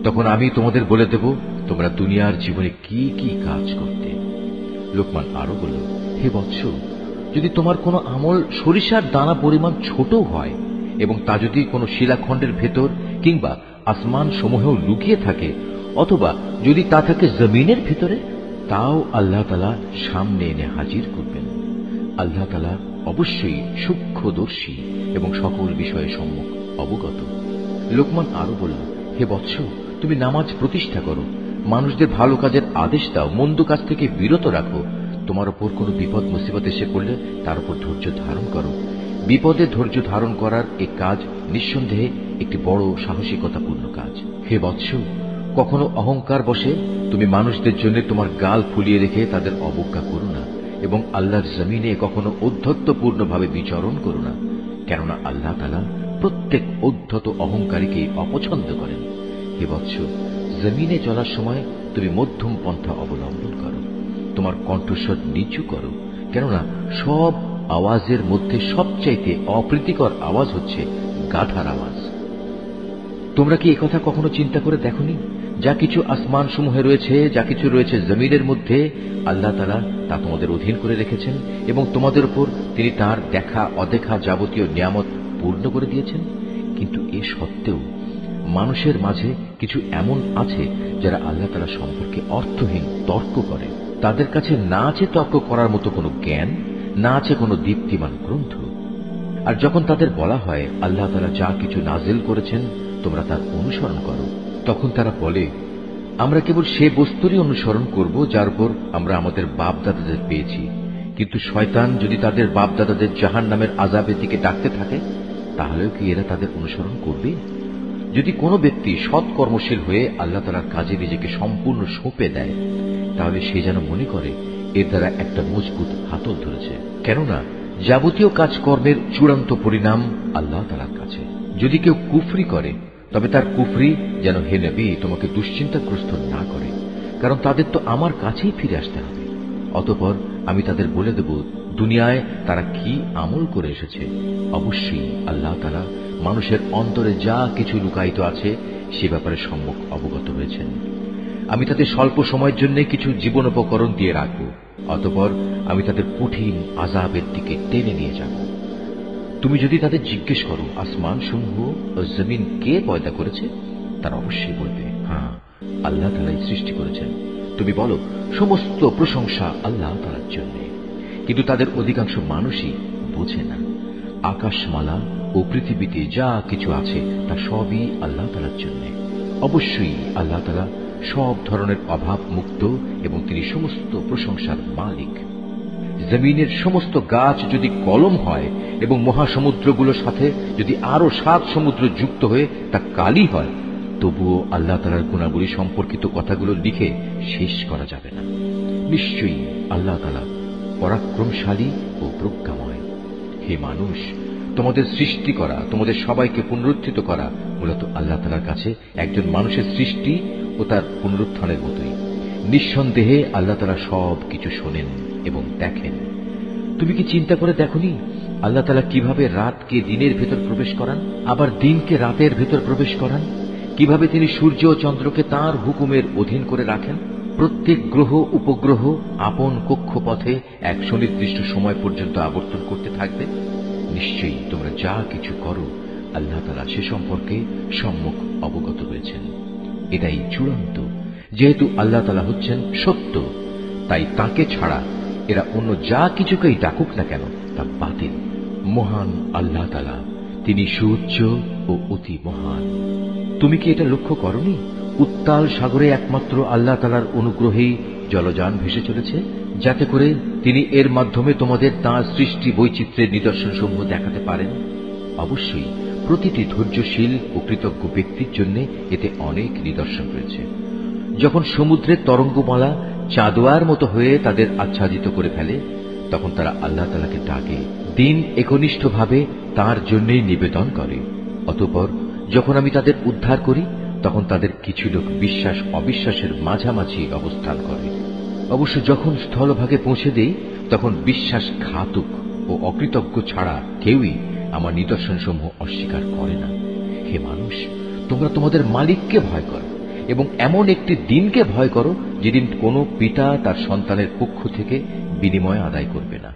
তখন আমি তোমাদের বলে দেব তোমরা দুনিয়ার জীবনে কি কি কাজ করতে। লোকমান আরো বলল, হে বৎস, যদি তোমার কোনো আমল সরিষার দানা পরিমাণ ছোট হয় এবং তা যদি কোনো শিলাখণ্ডের ভেতর কিংবা আসমান সমূহেও লুকিয়ে থাকে, অথবা যদি তা থাকে জমিনের ভিতরে, তাও আল্লাহ তাআলা সামনে এনে হাজির করবেন। আল্লাহ তাআলা অবশ্যই সূক্ষ্মদর্শী এবং সকল বিষয়ে সম্যক অবগত। লোকমান আরো বলল, হে বৎস, তুমি নামাজ প্রতিষ্ঠা করো, মানুষদের ভালো কাজের আদেশ দাও, মন্দ কাজ থেকে বিরত রাখো। তোমার উপর কোনো বিপদ মুসিবত এসে পড়লে তার উপর ধৈর্য ধারণ করো। বিপদে ধৈর্য ধারণ করার এই কাজ নিঃসন্দেহে একটি বড় সাহসিকতাপূর্ণ কাজ। হে বৎস, কখনো অহংকার বসে তুমি মানুষদের জন্য তোমার গাল ফুলিয়ে রেখে তাদের অবজ্ঞা করো না, এবং আল্লাহর জমিনে কখনো ঔদ্ধত্যপূর্ণভাবে বিচরণ করো না, কেননা আল্লাহ তাআলা প্রত্যেক ঔদ্ধত অহংকারীকে অপছন্দ করেন। হে বৎস, জমিনে চলার সময় তুমি মধ্যম পন্থা অবলম্বন করো, তোমার কণ্ঠস্বর নিচু করো, কেননা সব আওয়াজের মধ্যে সবচাইতে অপ্রীতিকর আওয়াজ হচ্ছে গাধার আওয়াজ। তোমরা কি একথা কখনো চিন্তা করে দেখনি? যা কিছু আসমান সমূহে রয়েছে, যা কিছু রয়েছে জমিনের মধ্যে, আল্লাহ তাআলা তা তোমাদের অধীন করে রেখেছেন এবং তোমাদের উপর তিনি তার দেখা অদেখা যাবতীয় নিয়ামত পূর্ণ করে দিয়েছেন। কিন্তু এ সত্ত্বেও মানুষের মাঝে কিছু এমন আছে যারা আল্লাহ তাআলা সম্পর্কে অর্থহীন তর্ক করে। তাদের কাছে না আছে তর্ক করার মতো কোনো জ্ঞান, না আছে কোনো দীপ্তিমান গ্রন্থ। আর যখন তাদের বলা হয় আল্লাহ তাআলা যা কিছু নাজিল করেছেন তোমরা তার অনুসরণ করো, তখন তারা বলে, আমরা কেবল সে বস্তুরই অনুসরণ করব যার উপর আমরা আমাদের বাপ দাদাদের পেয়েছি। কিন্তু শয়তান যদি তাদের বাপ দাদাদের জাহান্নামের আযাবের দিকে ডাকতে থাকে, তাহলেও কি এরা তাদের অনুসরণ করবে? যদি কোনো ব্যক্তি সৎ কর্মশীল হয়ে আল্লাহ তাআলার কাজে নিজেকে সম্পূর্ণ সঁপে দেয়, তাহলে সে যেন মনে করে এর দ্বারা একটা মজবুত হাতল ধরেছে, কেননা যাবতীয় কাজকর্মের চূড়ান্ত পরিণাম আল্লাহ তাআলার কাছে। যদি কেউ কুফরি করে, তবে তার কুফরি যেন হে নবী তোমাকে দুশ্চিন্তাগ্রস্ত না করে, কারণ তাদের তো আমার কাছেই ফিরে আসতে হবে। অতঃপর আমি তাদের বলে দেব দুনিয়ায় তারা কি আমল করে এসেছে। অবশ্যই আল্লাহ তাআলা মানুষের অন্তরে যা কিছু লুকায়িত আছে সে ব্যাপারে সম্যক অবগত রয়েছেন। আমি তাদের স্বল্প সময়ের জন্য কিছু জীবনোপকরণ দিয়ে রাখব, অতঃপর আমি তাদের কঠিন আযাবের দিকে টেনে নিয়ে যাব। তুমি যদি তাদের জিজ্ঞেস করো আসমান সমূহ ও জমিন কে পয়দা করেছে, তারা অবশ্যই বলবে, হ্যাঁ, আল্লাহ তাআলাই সৃষ্টি করেছেন। তুমি বলো, সমস্ত প্রশংসা আল্লাহ তাআলার জন্য। কিন্তু তাদের অধিকাংশ মানুষই বোঝে না। আকাশমালা ও পৃথিবীতে যা কিছু আছে তা সবই আল্লাহ তাআলার জন্য। অবশ্যই আল্লাহ তাআলা সব ধরনের অভাব মুক্ত এবং তিনি সমস্ত প্রশংসার মালিক। জমিনের সমস্ত গাছ যদি কলম হয় এবং মহাসমুদ্রগুলোর সাথে যদি আরো 7 সমুদ্র যুক্ত হয়ে তা কালি হয়, তবুও আল্লাহ তাআলার গুণাবলী সম্পর্কিত কথাগুলো লিখে শেষ করা যাবে না। নিশ্চয়ই আল্লাহ তাআলা পরাক্রমশালী ও প্রজ্ঞাময়। হে মানুষ, তোমাদের সৃষ্টি করা, তোমাদের সবাইকে পুনরুত্থিত করা মূলত আল্লাহ তাআলার কাছে একজন মানুষের সৃষ্টি ও তার পুনরুত্থানের মতোই। নিঃসন্দেহে আল্লাহ তাআলা সব কিছু শোনেন এবং দেখেন। তুমি কি চিন্তা করে দেখনি আল্লাহ তাআলা কিভাবে রাতকে দিনের ভেতর প্রবেশ করান, আবার দিনকে রাতের ভেতর প্রবেশ করান? কিভাবে তিনি সূর্য ও চন্দ্রকে তাঁর হুকুমের অধীন করে রাখেন? প্রত্যেক গ্রহ উপগ্রহ আপন কক্ষপথে এক সুনির্দিষ্ট সময় পর্যন্ত আবর্তন করতে থাকবে। নিশ্চয়ই তোমরা যা কিছু করো আল্লাহ তাআলা সে সম্পর্কে সম্যক অবগত রয়েছেন। এটাই চূড়ান্ত। যেহেতু আল্লাহ তাআলা হচ্ছেন সত্য, তাই তাকে ছাড়া এরা অন্য যা কিছুকেই ডাকুক না কেন তা বাতিল। মহান আল্লাহ তাআলা, তিনি সুউচ্চ ও অতি মহান। তুমি কি এটা লক্ষ্য করনি উত্তাল সাগরে একমাত্র আল্লাহ তাআলার অনুগ্রহেই জলযান ভেসে চলেছে, যাতে করে তিনি এর মাধ্যমে তোমাদের তাঁর সৃষ্টি বৈচিত্র্যের নিদর্শনসমূহ দেখাতে পারেন। অবশ্যই প্রতিটি ধৈর্যশীল ও কৃতজ্ঞ ব্যক্তির জন্য এতে অনেক নিদর্শন রয়েছে। যখন সমুদ্রের তরঙ্গমালা চাঁদোয়ার মতো হয়ে তাদের আচ্ছাদিত করে ফেলে, তখন তারা আল্লাহ তাআলাকে ডাকে, দিন একনিষ্ঠভাবে তাঁর জন্যই নিবেদন করে। অতঃপর যখন আমি তাদের উদ্ধার করি, তখন তাদের কিছু লোক বিশ্বাস অবিশ্বাসের মাঝামাঝি অবস্থান করে। অবশ্য যখন স্থলভাগে পৌঁছে দেই, তখন বিশ্বাসঘাতক ও অকৃতজ্ঞ ছাড়া কেউই আমার নিদর্শনসমূহ অস্বীকার করে না। হে মানুষ, তোমরা তোমাদের মালিককে ভয় করো এবং এমন একটি দিনকে ভয় করো যেদিন কোনো পিতা তার সন্তানের পক্ষ থেকে বিনিময় আদায় করবে না,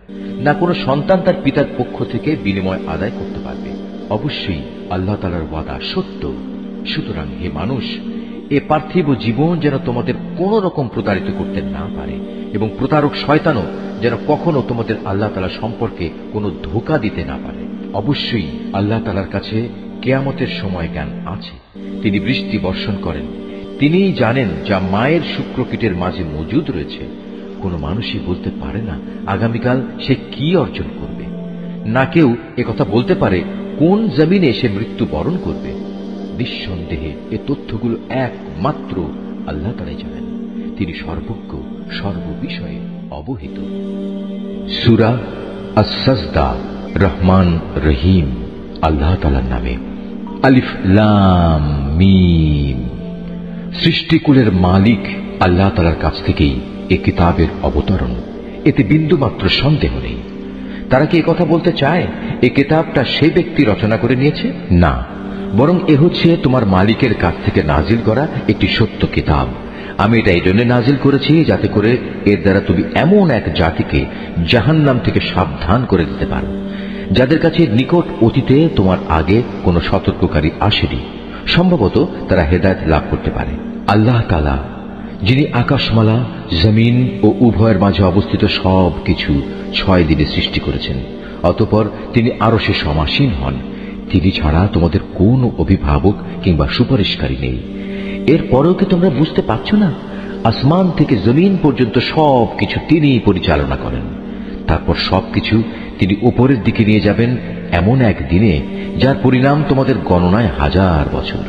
না কোনো সন্তান তার পিতার পক্ষ থেকে বিনিময় আদায় করতে পারবে। অবশ্যই আল্লাহ তাআলার ওয়াদা সত্য। সুতরাং হে মানুষ, এ পার্থিব জীবন যেন তোমাদের কোন রকম প্রতারিত করতে না পারে, এবং প্রতারক শয়তানও যেন কখনো তোমাদের আল্লাহ তাআলা সম্পর্কে কোনো ধোঁকা দিতে না পারে। অবশ্যই আল্লাহ তাআলার কাছে কিয়ামতের সময় জ্ঞান আছে। তিনি বৃষ্টি বর্ষণ করেন, তিনিই জানেন যা মায়ের শুক্রকীটের মাঝে মজুদ রয়েছে। কোনো মানুষই বলতে পারে না আগামীকাল সে কি অর্জন করবে, না কেউ একথা বলতে পারে কোন জমিনে সে মৃত্যু বরণ করবে। নিঃসন্দেহে এ তথ্যগুলো একমাত্র আল্লাহ তাআলাই জানেন। তিনি সর্বজ্ঞ, সর্ববিষয়ে অবহিত। সূরা আস-সাজদা, রহমান রহিম আল্লাহ তাআলার নামে। আলিফ লাম মিম। সৃষ্টিকুলের মালিক আল্লাহ তাআলার কাছ থেকেই এ কিতাবের অবতরণ, এতে বিন্দুমাত্র সন্দেহ নেই। তারা কি কথা বলতে চায় এ কিতাবটা সে ব্যক্তি রচনা করে নিয়েছে? না, বরং এ হচ্ছে তোমার মালিকের কাছ থেকে নাজিল করা একটি সত্য কিতাব। আমি এটা এই জন্য নাজিল করেছি যাতে করে এর দ্বারা তুমি এমন এক জাতিকে জাহান্নাম থেকে সাবধান করে দিতে পারো যাদের কাছে নিকট অতীতে তোমার আগে কোনো সতর্ককারী আসেনি। সম্ভবত তারা হেদায়েত লাভ করতে পারে। আল্লাহ তাআলা যিনি আকাশমালা, জমিন ও উভয়ের মাঝে অবস্থিত সব কিছু 6 দিনে সৃষ্টি করেছেন, অতঃপর তিনি আরশে সমাসীন হন। তিনি ছাড়া তোমাদের কোন অভিভাবক কিংবা সুপারিশকারী নেই। এরপরেও কি তোমরা বুঝতে পারছ না? আসমান থেকে জমিন পর্যন্ত সব কিছু তিনি পরিচালনা করেন। তারপর সবকিছু তিনি উপরের দিকে নিয়ে যাবেন এমন এক দিনে যার পরিণাম তোমাদের গণনায় 1000 বছর।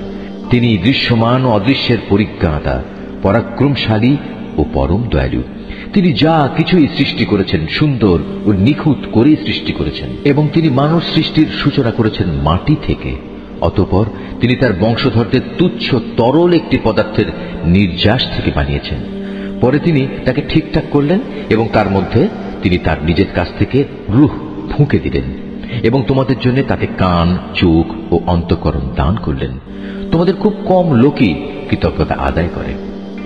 তিনি দৃশ্যমান ও অদৃশ্যের পরিজ্ঞাতা, পরাক্রমশালী ও পরম দয়ালু। তিনি যা কিছুই সৃষ্টি করেছেন সুন্দর ও নিখুঁত করে সৃষ্টি করেছেন, এবং তিনি মানব সৃষ্টির সূচনা করেছেন মাটি থেকে। অতঃপর তিনি তার বংশধরদের তুচ্ছ তরল একটি পদার্থের নির্যাস থেকে বানিয়েছেন। পরে তিনি তাকে ঠিকঠাক করলেন এবং তার মধ্যে তিনি তার নিজের কাছ থেকে রূহ ফুঁকে দিলেন, এবং তোমাদের জন্য তাতে কান, চোখ ও অন্তঃকরণ দান করলেন। তোমাদের খুব কম লোকই কৃতজ্ঞতা আদায় করে।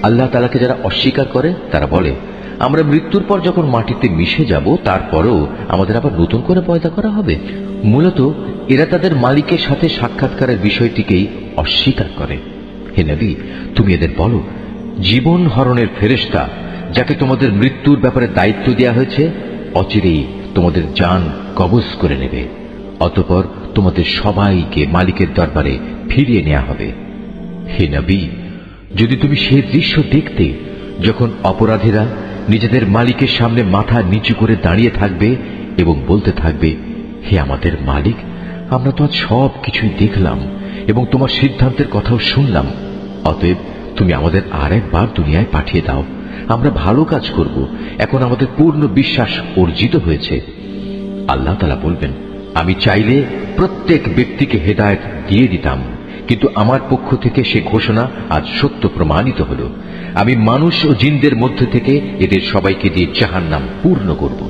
আল্লাহ তাআলাকে যারা অস্বীকার করে তারা বলে, আমরা মৃত্যুর পর যখন মাটিতে মিশে যাব তারপরেও আমাদের আবার নতুন করে পয়দা করা হবে। মূলত এরা তাদের মালিকের সাথে সাক্ষাৎকারের বিষয়টিকেই অস্বীকার করে। হে নবী, তুমি এদের বলো, জীবন হরণের ফেরেশতা যাকে তোমাদের মৃত্যুর ব্যাপারে দায়িত্ব দেওয়া হয়েছে অচিরেই তোমাদের জান কবজ করে নেবে। অতঃপর তোমাদের সবাইকে মালিকের দরবারে ফিরিয়ে নেওয়া হবে। হে নবী, যদি তুমি সে দৃশ্য দেখতে যখন অপরাধীরা নিজেদের মালিকের সামনে মাথা নিচু করে দাঁড়িয়ে থাকবে এবং বলতে থাকবে, হে আমাদের মালিক, আমরা তো আজ সব কিছুই দেখলাম এবং তোমার সিদ্ধান্তের কথাও শুনলাম। অতএব তুমি আমাদের আর একবার দুনিয়ায় পাঠিয়ে দাও, আমরা ভালো কাজ করব। এখন আমাদের পূর্ণ বিশ্বাস অর্জিত হয়েছে। আল্লাহ তাআলা বলবেন, আমি চাইলে প্রত্যেক ব্যক্তিকে হেদায়েত দিয়ে দিতাম, কিন্তু আমার পক্ষ থেকে সে ঘোষণা আজ সত্য প্রমাণিত হল। আমি মানুষ ও জিনদের মধ্যে থেকে এদের সবাইকে দিয়ে জাহান্নাম পূর্ণ করব।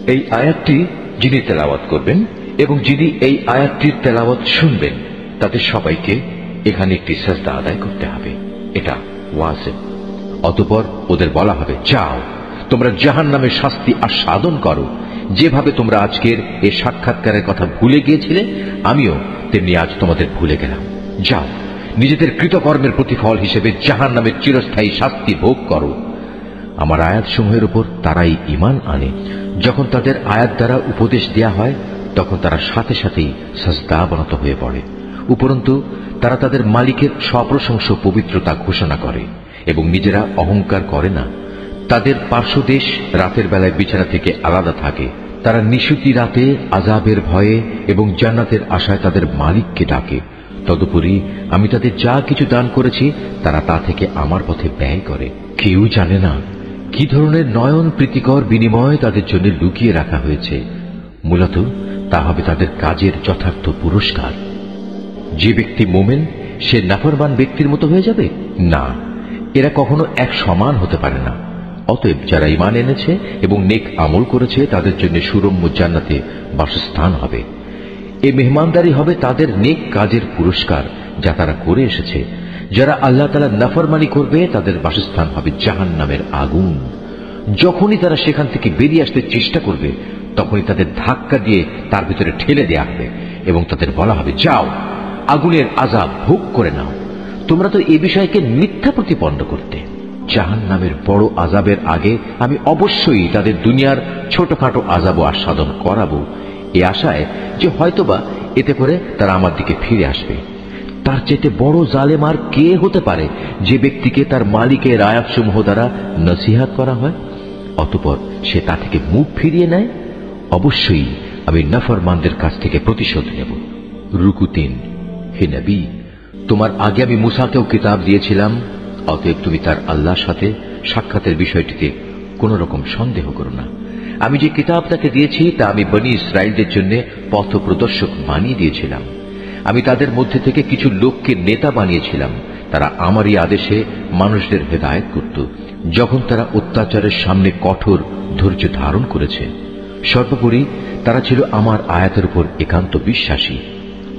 এই আয়াতটি যিনি তেলাওয়াত করবেন এবং যিনি এই আয়াতটির তেলাওয়াত শুনবেন তাদের সবাইকে এখানে একটি সাজদা আদায় করতে হবে। এটা ওয়াজিব। অতঃপর ওদের বলা হবে, যাও তোমরা জাহান্নামের শাস্তি আস্বাদন করো। যেভাবে তোমরা আজকের এই সাক্ষাৎকারের কথা ভুলে গিয়েছিলে, আমিও তেমনি আজ তোমাদের ভুলে গেলাম। যাও নিজেদের কৃতকর্মের প্রতিফল হিসেবে জাহান্নামের চিরস্থায়ী শাস্তি ভোগ করো। আমার আয়াতসমূহের উপর তারাই ঈমান আনে। যখন তাদের আয়াত দ্বারা উপদেশ দেয়া হয় তখন তারা সাথে সাথেই সাজদাবনত হয়ে পড়ে। উপরন্তু তারা তাদের মালিকের সপ্রশংস পবিত্রতা ঘোষণা করে এবং নিজেরা অহংকার করে না। তাদের পার্শ্বদেশ রাতের বেলায় বিছানা থেকে আলাদা থাকে। তারা নিশুতি রাতে আযাবের ভয়ে এবং জান্নাতের আশায় তাদের মালিককে ডাকে। তদুপরি আমি তাদের যা কিছু দান করেছি তারা তা থেকে আমার পথে ব্যয় করে। কেউ জানে না কি ধরনের নয়ন প্রীতিকর বিনিময় তাদের জন্য লুকিয়ে রাখা হয়েছে। মূলত তা হবে তাদের কাজের যথার্থ পুরস্কার। যে ব্যক্তি মোমেন সে নাফরমান ব্যক্তির মতো হয়ে যাবে? না, এরা কখনো এক সমান হতে পারে না। অতএব যারা ঈমান এনেছে এবং নেক আমল করেছে তাদের জন্য সুরম্য জান্নাতে বাসস্থান হবে। এই মেহমানদারি হবে তাদের নেক কাজের পুরস্কার যা তারা করে এসেছে। যারা আল্লাহ তাআলার নাফরমানি করবে তাদের বাসস্থান হবে জাহান্নামের আগুন। যখনই তারা সেখান থেকে বেরিয়ে আসতে চেষ্টা করবে তখনই তাদের ধাক্কা দিয়ে তার ভিতরে ঠেলে দেয়া হবে এবং তাদের বলা হবে, যাও আগুনের আযাব ভোগ করে নাও। তোমরা তো এ বিষয়কে মিথ্যা প্রতিপন্ন করতে। জাহান্নামের বড় আযাবের আগে আমি অবশ্যই তাদের দুনিয়ার ছোটখাটো আযাব আস্বাদন করাবো, এ আশায় যে হয়তোবা এতে করে তারা আমার দিকে ফিরে আসবে। তার চেয়ে বড় জালেম আর কে হতে পারে যে ব্যক্তিকে তার মালিকের আয়াতসমূহ দ্বারা নসিহত করা হয়, অতঃপর সে তা থেকে মুখ ফিরিয়ে নেয়। অবশ্যই আমি নাফরমানদের কাছ থেকে প্রতিশোধ নেব। রুকু ৩। হে নবী, তোমার আগে আমি মুসাকেও কিতাব দিয়েছিলাম, অতএব তুমি তার আল্লাহর সাথে সাক্ষাতের বিষয়টিতে কোন রকম সন্দেহ করো না। আমি যে কিতাব তাকে দিয়েছি তা আমি বনী ইসরায়েলদের জন্য পথ প্রদর্শক বানিয়ে দিয়েছিলাম। আমি তাদের মধ্যে থেকে কিছু লোককে নেতা বানিয়েছিলাম, তারা আমারই আদেশে মানুষদের হেদায়েত করত, যখন তারা অত্যাচারের সামনে কঠোর ধৈর্য ধারণ করেছে। সর্বোপরি তারা ছিল আমার আয়াতের উপর একান্ত বিশ্বাসী।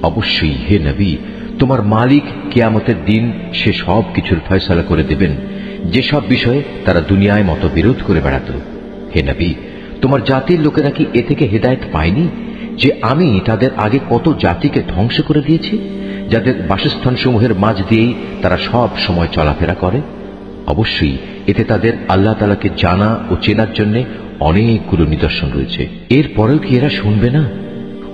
অবশ্যই হে নবী, তোমার মালিক কিয়ামতের দিন সে সব কিছুর ফয়সালা করে দেবেন যেসব বিষয়ে তারা দুনিয়ায় মতবিরোধ করে বেড়াত। হে নবী, তোমার জাতির লোকেরা কি এ থেকে হেদায়েত পায়নি যে আমি তাদের আগে কত জাতিকে ধ্বংস করে দিয়েছি, যাদের বাসস্থান সমূহের মাঝ দিয়েই তারা সব সময় চলাফেরা করে? অবশ্যই এতে তাদের আল্লাহ তাআলাকে জানা ও চেনার জন্য অনেকগুলো নিদর্শন রয়েছে। এরপরেও কি এরা শুনবে না?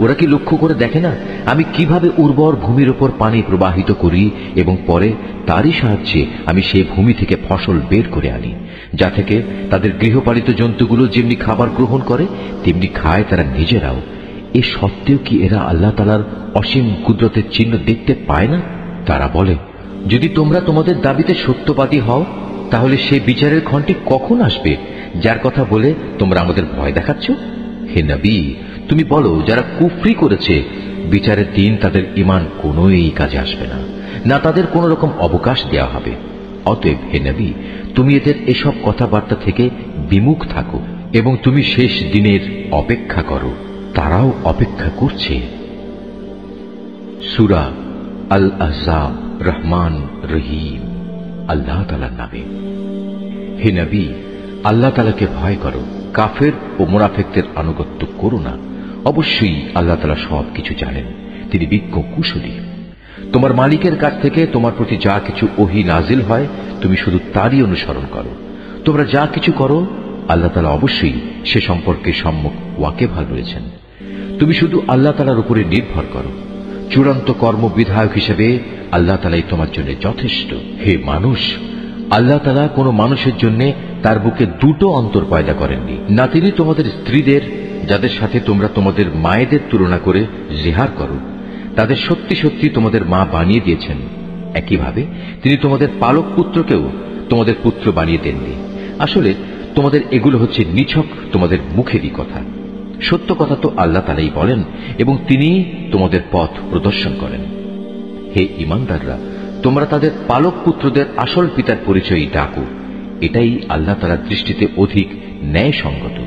ওরা কি লক্ষ্য করে দেখে না আমি কিভাবে উর্বর ভূমির উপর পানি প্রবাহিত করি এবং পরে তারই সাহায্যে আমি সেই ভূমি থেকে ফসল বের করে আনি, যা থেকে তাদের গৃহপালিত জন্তুগুলো যেমনি খাবার গ্রহণ করে তেমনি খায় তারা নিজেরাও। এ সত্ত্বেও কি এরা আল্লাহ তাআলার অসীম কুদরতের চিহ্ন দেখতে পায় না? তারা বলে, যদি তোমরা তোমাদের দাবিতে সত্যবাদী হও তাহলে সেই বিচারের ক্ষণটি কখন আসবে যার কথা বলে তোমরা আমাদের ভয় দেখাচ্ছ? হে নবী, তুমি বলো, যারা কুফরি করেছে বিচারের দিন তাদের ঈমান কোনোই কাজে আসবে না, না তাদের কোন রকম অবকাশ দেওয়া হবে। অতএব হে নবী, তুমি এদের এসব কথাবার্তা থেকে বিমুখ থাকো এবং তুমি শেষ দিনের অপেক্ষা করো। তারাও অপেক্ষা করছে। সূরা আল আহজাব। রহমান রহিম। আল্লাহ তাআলার নামে। হে নবী, আল্লাহ তাআলাকে ভয় করো, কাফের ও মুনাফিকদের আনুগত্য করো না। অবশ্যই আল্লাহ তাআলা সবকিছু জানেন, তিনি বিজ্ঞ কুশলী। তোমার মালিকের কাছ থেকে তোমার প্রতি যা কিছু ওহী নাজিল হয় তুমি শুধু তারই অনুসরণ করো। তোমরা যা কিছু করো আল্লাহ তাআলা অবশ্যই সে সম্পর্কে সম্যক ওয়াকিবহাল রয়েছেন। তুমি শুধু আল্লাহ তাআলার উপরে নির্ভর করো। চূড়ান্ত কর্ম বিধায়ক হিসেবে আল্লাহ তাআলাই তোমার জন্য যথেষ্ট। হে মানুষ, আল্লাহ তাআলা কোন মানুষের জন্য তার বুকে দুটো অন্তর পয়দা করেননি, না তিনি তোমাদের স্ত্রীদের যাদের সাথে তোমরা তোমাদের মায়েদের তুলনা করে জিহার করো তাদের সত্যি সত্যি তোমাদের মা বানিয়ে দিয়েছেন। একইভাবে তিনি তোমাদের পালক পুত্রকেও তোমাদের পুত্র বানিয়ে দেননি। আসলে তোমাদের এগুলো হচ্ছে নিছক তোমাদের মুখেরই কথা। সত্য কথা তো আল্লাহ তাআলাই বলেন এবং তিনি তোমাদের পথ প্রদর্শন করেন। হে ঈমানদাররা, তোমরা তাদের পালক পুত্রদের আসল পিতার পরিচয় ডাকো, এটাই আল্লাহ তাআলার দৃষ্টিতে অধিক ন্যায়সঙ্গত।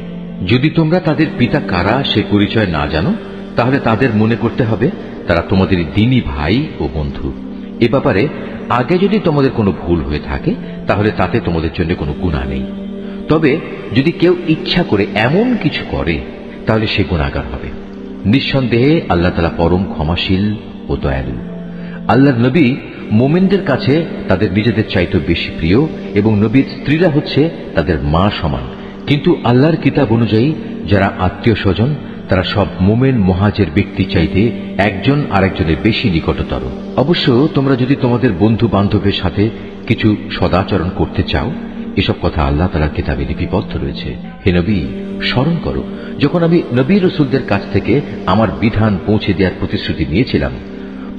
যদি তোমরা তাদের পিতা কারা সে পরিচয় না জানো তাহলে তাদের মনে করতে হবে তারা তোমাদের দ্বীনী ভাই ও বন্ধু। এ ব্যাপারে আগে যদি তোমাদের কোনো ভুল হয়ে থাকে তাহলে তাতে তোমাদের জন্য কোনো গুনাহ নেই। তবে যদি কেউ ইচ্ছা করে এমন কিছু করে তাহলে সে গুনাহগার হবে। নিঃসন্দেহে আল্লাহ তাআলা পরম ক্ষমাশীল ও দয়ালু। আল্লাহর নবী মুমিনদের কাছে তাদের নিজেদের চাইতে বেশি প্রিয় এবং নবীর স্ত্রীরা হচ্ছে তাদের মা সমান। কিন্তু আল্লাহর কিতাব অনুযায়ী যারা আত্মীয় স্বজন তারা সব মুমিন মুহাজির ব্যক্তি চাইতে একজন আরেকজনের বেশি নিকটতর। অবশ্য তোমরা যদি তোমাদের বন্ধু বান্ধবের সাথে কিছু সদাচরণ করতে চাও, এসব কথা আল্লাহ তাআলার কিতাবে লিপিবদ্ধ রয়েছে। হে নবী, স্মরণ করো যখন আমি নবী রাসূলদের কাছ থেকে আমার বিধান পৌঁছে দেওয়ার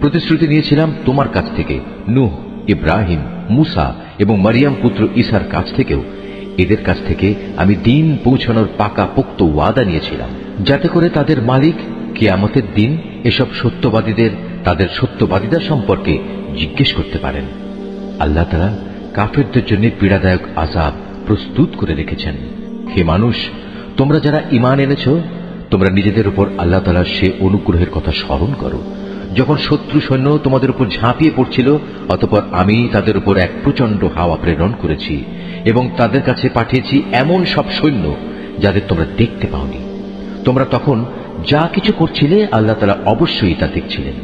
প্রতিশ্রুতি নিয়েছিলাম তোমার কাছ থেকে, নূহ, ইব্রাহিম, মুসা এবং মারিয়াম পুত্র ঈসার কাছ থেকেও। এদের কাছ থেকে আমি দ্বীন পৌঁছানোর পাকা পোক্ত ওয়াদা নিয়েছিলাম, যাতে করে তাদের মালিক কিয়ামতের দিন এসব সত্যবাদীদের তাদের সত্যবাদিতা সম্পর্কে জিজ্ঞেস করতে পারেন। আল্লাহ তাআলা কাফেরদের জন্য পীড়াদায়ক আযাব প্রস্তুত করে রেখেছেন। হে মানুষ, তোমরা যারা ঈমান এনেছ তোমরা নিজেদের উপর আল্লাহ তাআলার সে অনুগ্রহের কথা স্মরণ করো যখন শত্রু সৈন্য তোমাদের উপর ঝাঁপিয়ে পড়ছিল, অতঃপর আমি তাদের উপর এক প্রচন্ড হাওয়া প্রেরণ করেছি এবং তাদের কাছে পাঠিয়েছি এমন সব সৈন্য যাদের তোমরা দেখতে পাওনি। তোমরা তখন যা কিছু করছিলে আল্লাহ তাআলা অবশ্যই তা দেখছিলেন।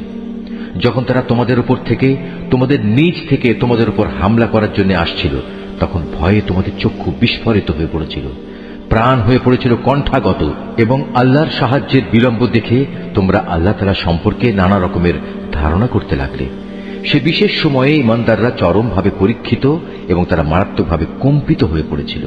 যখন তারা তোমাদের উপর থেকে, তোমাদের নিজ থেকে তোমাদের উপর হামলা করার জন্য আসছিল, তখন ভয়ে তোমাদের চক্ষু বিস্ফোরিত হয়ে পড়েছিল, প্রাণ হয়ে পড়েছিল কণ্ঠাগত, এবং আল্লাহর সাহায্যের বিলম্ব দেখে তোমরা আল্লাহ তাআলা সম্পর্কে নানা রকমের ধারণা করতে লাগলে। সে বিশেষ সময়ে ইমানদাররা চরমভাবে পরীক্ষিত এবং তারা মারাত্মকভাবে কম্পিত হয়ে পড়েছিল।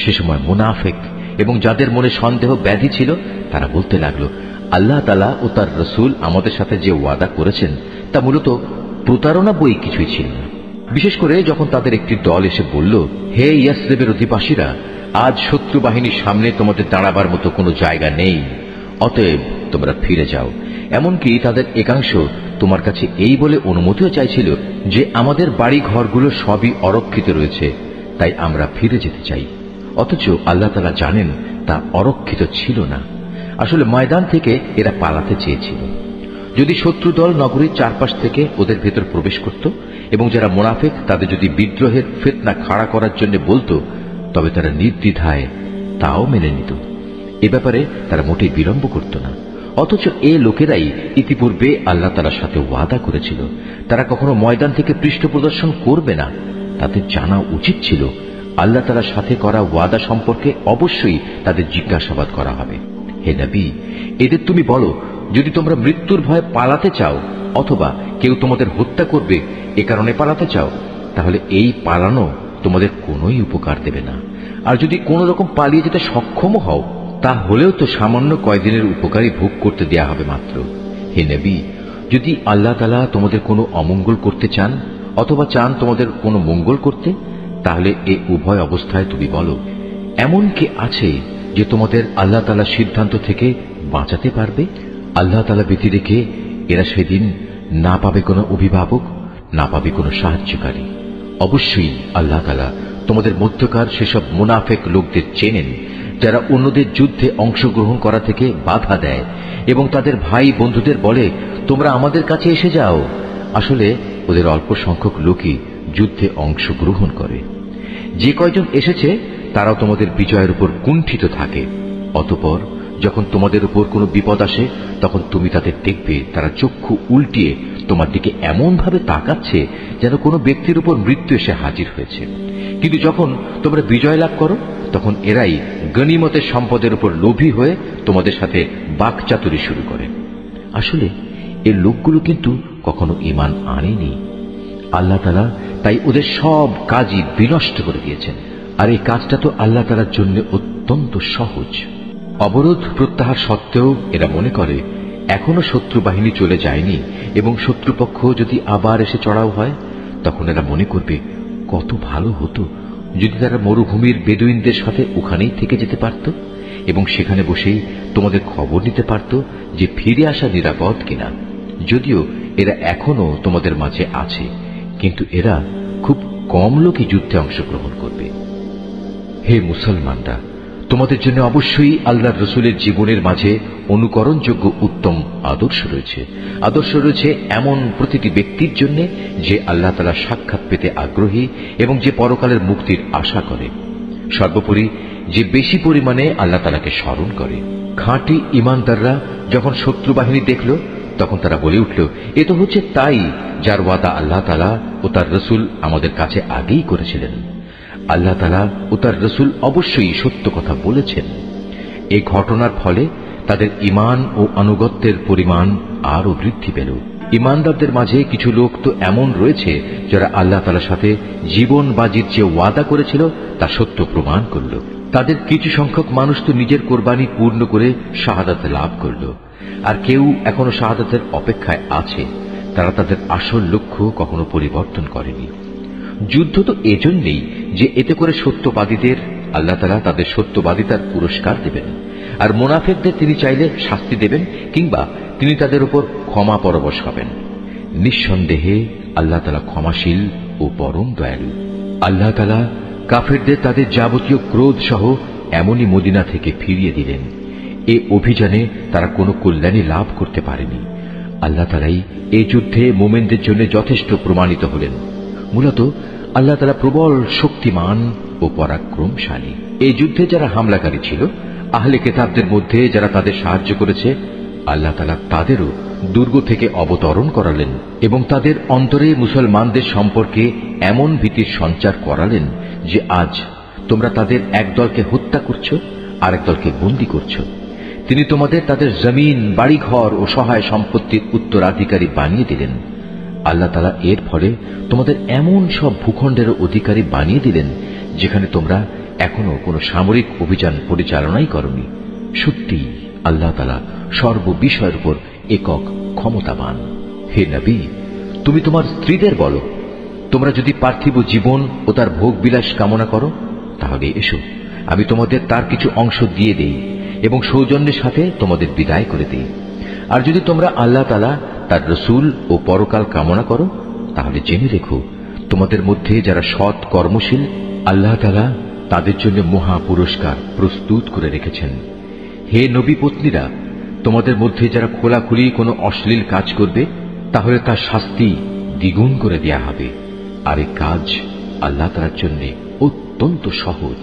সে সময় মুনাফিক এবং যাদের মনে সন্দেহ ব্যাধি ছিল তারা বলতে লাগলো, আল্লাহ তাআলা ও তার রাসূল আমাদের সাথে যে ওয়াদা করেছেন তা মূলত প্রতারণা বই কিছুই ছিল না। বিশেষ করে যখন তাদের একটি দল এসে বলল, হে ইয়াসরিবের অধিবাসীরা, আজ শত্রু বাহিনীর সামনে তোমাদের দাঁড়াবার মতো কোনো জায়গা নেই, অতএব তোমরা ফিরে যাও। এমনকি তাদের একাংশ তোমার কাছে এই বলে অনুমতিও চাইছিল যে আমাদের বাড়ি ঘরগুলো সবই অরক্ষিত রয়েছে, তাই আমরা ফিরে যেতে চাই। অথচ আল্লাহ তাআলা জানেন তা অরক্ষিত ছিল না। আসলে ময়দান থেকে এরা পালাতে চেয়েছিল। যদি শত্রু দল নগরীর চারপাশ থেকে ওদের ভেতর প্রবেশ করত এবং যারা মুনাফিক তাদের যদি বিদ্রোহের ফিতনা খাড়া করার জন্য বলতো, তবে তারা নির্দ্বিধায় তাও মেনে নিত। এ ব্যাপারে তারা মোটেই বিলম্ব করত না। অথচ এ লোকেরাই ইতিপূর্বে আল্লাহ তাআলার সাথে ওয়াদা করেছিল তারা কখনো ময়দান থেকে পৃষ্ঠ প্রদর্শন করবে না। তাদের জানা উচিত ছিল আল্লাহ তাআলার সাথে করা ওয়াদা সম্পর্কে অবশ্যই তাদের জিজ্ঞাসাবাদ করা হবে। হে নবী, এদের তুমি বলো, যদি তোমরা মৃত্যুর ভয়ে পালাতে চাও অথবা কেউ তোমাদের হত্যা করবে এ কারণে পালাতে চাও, তাহলে এই পালানো তোমাদের কোনোই উপকার দেবে না। আর যদি কোন রকম পালিয়ে যেতে সক্ষম হও, তাহলেও তো সামান্য কয়দিনের উপকারই ভোগ করতে দেয়া হবে মাত্র। হে নবী, যদি আল্লাহ তাআলা তোমাদের কোনো অমঙ্গল করতে চান অথবা চান তোমাদের কোনো মঙ্গল করতে, তাহলে এই উভয় অবস্থায় তুমি বলো, এমন কে আছে যে তোমাদের আল্লাহ তাআলার সিদ্ধান্ত থেকে বাঁচাতে পারবে? আল্লাহ তাআলা ব্যতী রেখে এরা সেদিন না পাবে কোনো অভিভাবক, না পাবে কোনো সাহায্যকারী। অবশ্যই আল্লাহ তাআলা তোমাদের মধ্যকার সেসব মুনাফিক লোকদের চেনেন যারা অন্যদের যুদ্ধে অংশগ্রহণ করা থেকে বাধা দেয় এবং তাদের ভাই বন্ধুদের বলে, তোমরা আমাদের কাছে এসে যাও। আসলে ওদের অল্প সংখ্যক লোকই যুদ্ধে অংশগ্রহণ করে। যে কয়জন এসেছে তারাও তোমাদের বিজয়ের উপর কুণ্ঠিত থাকে। অতঃপর যখন তোমাদের উপর কোনো বিপদ আসে তখন তুমি তাদের দেখবে তারা চক্ষু উল্টিয়ে তোমার দিকে এমন ভাবে তাকাচ্ছে যেন কোনো ব্যক্তির উপর মৃত্যু এসে হাজির হয়েছে। কিন্তু যখন তোমরা বিজয় লাভ করো তখন এরাই গনিমতের সম্পদের উপর লোভী হয়ে তোমাদের সাথে বাকচাতুরি শুরু করে। আসলে এর লোকগুলো কিন্তু কখনো ঈমান আনেনি। আল্লাহ তাআলা তাই ওদের সব কাজই বিনষ্ট করে দিয়েছেন। আর এই কাজটা তো আল্লাহ তাআলার জন্য অত্যন্ত সহজ। অবরোধ প্রত্যাহার সত্ত্বেও এরা মনে করে এখনো শত্রু বাহিনী চলে যায়নি এবং শত্রুপক্ষ যদি আবার এসে চড়াও হয় তখন এরা মনে করবে কত ভালো হতো যদি তারা মরুভূমির বেদুইনদের সাথে ওখানেই থেকে যেতে পারত এবং সেখানে বসেই তোমাদের খবর নিতে পারত যে ফিরে আসা নিরাপদ কিনা। যদিও এরা এখনো তোমাদের মাঝে আছে, কিন্তু এরা খুব কম লোকই যুদ্ধে অংশগ্রহণ করবে। হে মুসলমানরা, তোমাদের জন্য অবশ্যই আল্লাহর রাসূলের জীবনের মাঝে অনুকরণযোগ্য উত্তম আদর্শ রয়েছে। আদর্শ রয়েছে এমন প্রতিটি ব্যক্তির জন্য যে আল্লাহ তাআলার সাক্ষাৎ পেতে আগ্রহী এবং যে পরকালের মুক্তির আশা করে। সর্বোপরি যে বেশি পরিমাণে আল্লাহ তাআলাকে স্মরণ করে। খাঁটি ঈমানদাররা যখন শত্রু বাহিনী দেখল তখন তারা বলে উঠল, এ তো হচ্ছে তাই যার ওয়াদা আল্লাহ তাআলা ও তার রাসূল আমাদের কাছে আগেই করেছিলেন। আল্লাহ তাআলা ও তার রাসূল অবশ্যই সত্য কথা বলেছেন। এই ঘটনার ফলে তাদের ঈমান ও আনুগত্যের পরিমাণ আরও বৃদ্ধি পেল। ঈমানদারদের মাঝে কিছু লোক তো এমন রয়েছে যারা আল্লাহ তাআলার সাথে জীবন বাজির যে ওয়াদা করেছিল তা সত্য প্রমাণ করল। তাদের কিছু সংখ্যক মানুষ তো নিজের কোরবানি পূর্ণ করে শাহাদাত লাভ করল, আর কেউ এখনো শাহাদাতের অপেক্ষায় আছে। তারা তাদের আসল লক্ষ্য কখনো পরিবর্তন করেনি। যুদ্ধ তো এজন্যই যে এতে করে সত্যবাদীদের আল্লাহ তাআলা তাদের সত্যবাদিতার পুরস্কার দেবেন, আর মুনাফিকদের তিনি চাইলে শাস্তি দেবেন কিংবা তিনি তাদের উপর ক্ষমা পরবশ হবেন। নিঃসন্দেহে আল্লাহ তাআলা ক্ষমাশীল ও পরম দয়ালু। আল্লাহ তাআলা কাফেরদের তাদের যাবতীয় ক্রোধ সহ এমনই মদিনা থেকে ফিরিয়ে দিলেন। এ অভিযানে তারা কোনো কল্যাণী লাভ করতে পারেনি। আল্লাহ তাআলাই এই যুদ্ধে মুমিনদের জন্য যথেষ্ট প্রমাণিত হলেন। মূলত আল্লাহ তাআলা প্রবল শক্তিমান ও পরাক্রমশালী। এই যুদ্ধে যারা হামলাকারী ছিল, আহলে কিতাবদের মধ্যে যারা তাদের সাহায্য করেছে, আল্লাহ তাআলা তাদেরও দুর্গ থেকে অবতরণ করালেন এবং তাদের অন্তরে মুসলমানদের সম্পর্কে এমন ভীতির সঞ্চার করালেন যে আজ তোমরা তাদের এক দলকে হত্যা করছো, আরেক দলকে বন্দী করছো। তিনি তোমাদের তাদের জমিন, বাড়িঘর ও সহায় সম্পত্তির উত্তরাধিকারী বানিয়ে দিলেন। আল্লাহ তাআলা এর ফলে তোমাদের এমন সব ভূখণ্ডের অধিকারী বানিয়ে দিলেন যেখানে তোমরা এখনো কোনো সামরিক অভিযান পরিচালনাই করনি। সত্যি আল্লাহ তাআলা সর্ববিষয়ের উপর একক ক্ষমতাবান। হে নবী, তুমি তোমার স্ত্রীদের বলো, তোমরা যদি পার্থিব জীবন ও তার ভোগ বিলাস কামনা করো তাহলে এসো, আমি তোমাদের তার কিছু অংশ দিয়ে দেই এবং সৌজন্যের সাথে তোমাদের বিদায় করে দেই। আর যদি তোমরা আল্লাহ তাআলা, তার রসুল ও পরকাল কামনা করো তাহলে জেনে রেখো, তোমাদের মধ্যে যারা সৎ কর্মশীল আল্লাহ তাআলা তাদের জন্য মহা পুরস্কার প্রস্তুত করে রেখেছেন। হে নবী পত্নীরা, তোমাদের মধ্যে যারা খোলাখুলি কোনো অশ্লীল কাজ করবে তাহলে তার শাস্তি দ্বিগুণ করে দেয়া হবে। আর এই কাজ আল্লাহ তাআলার জন্য অত্যন্ত সহজ।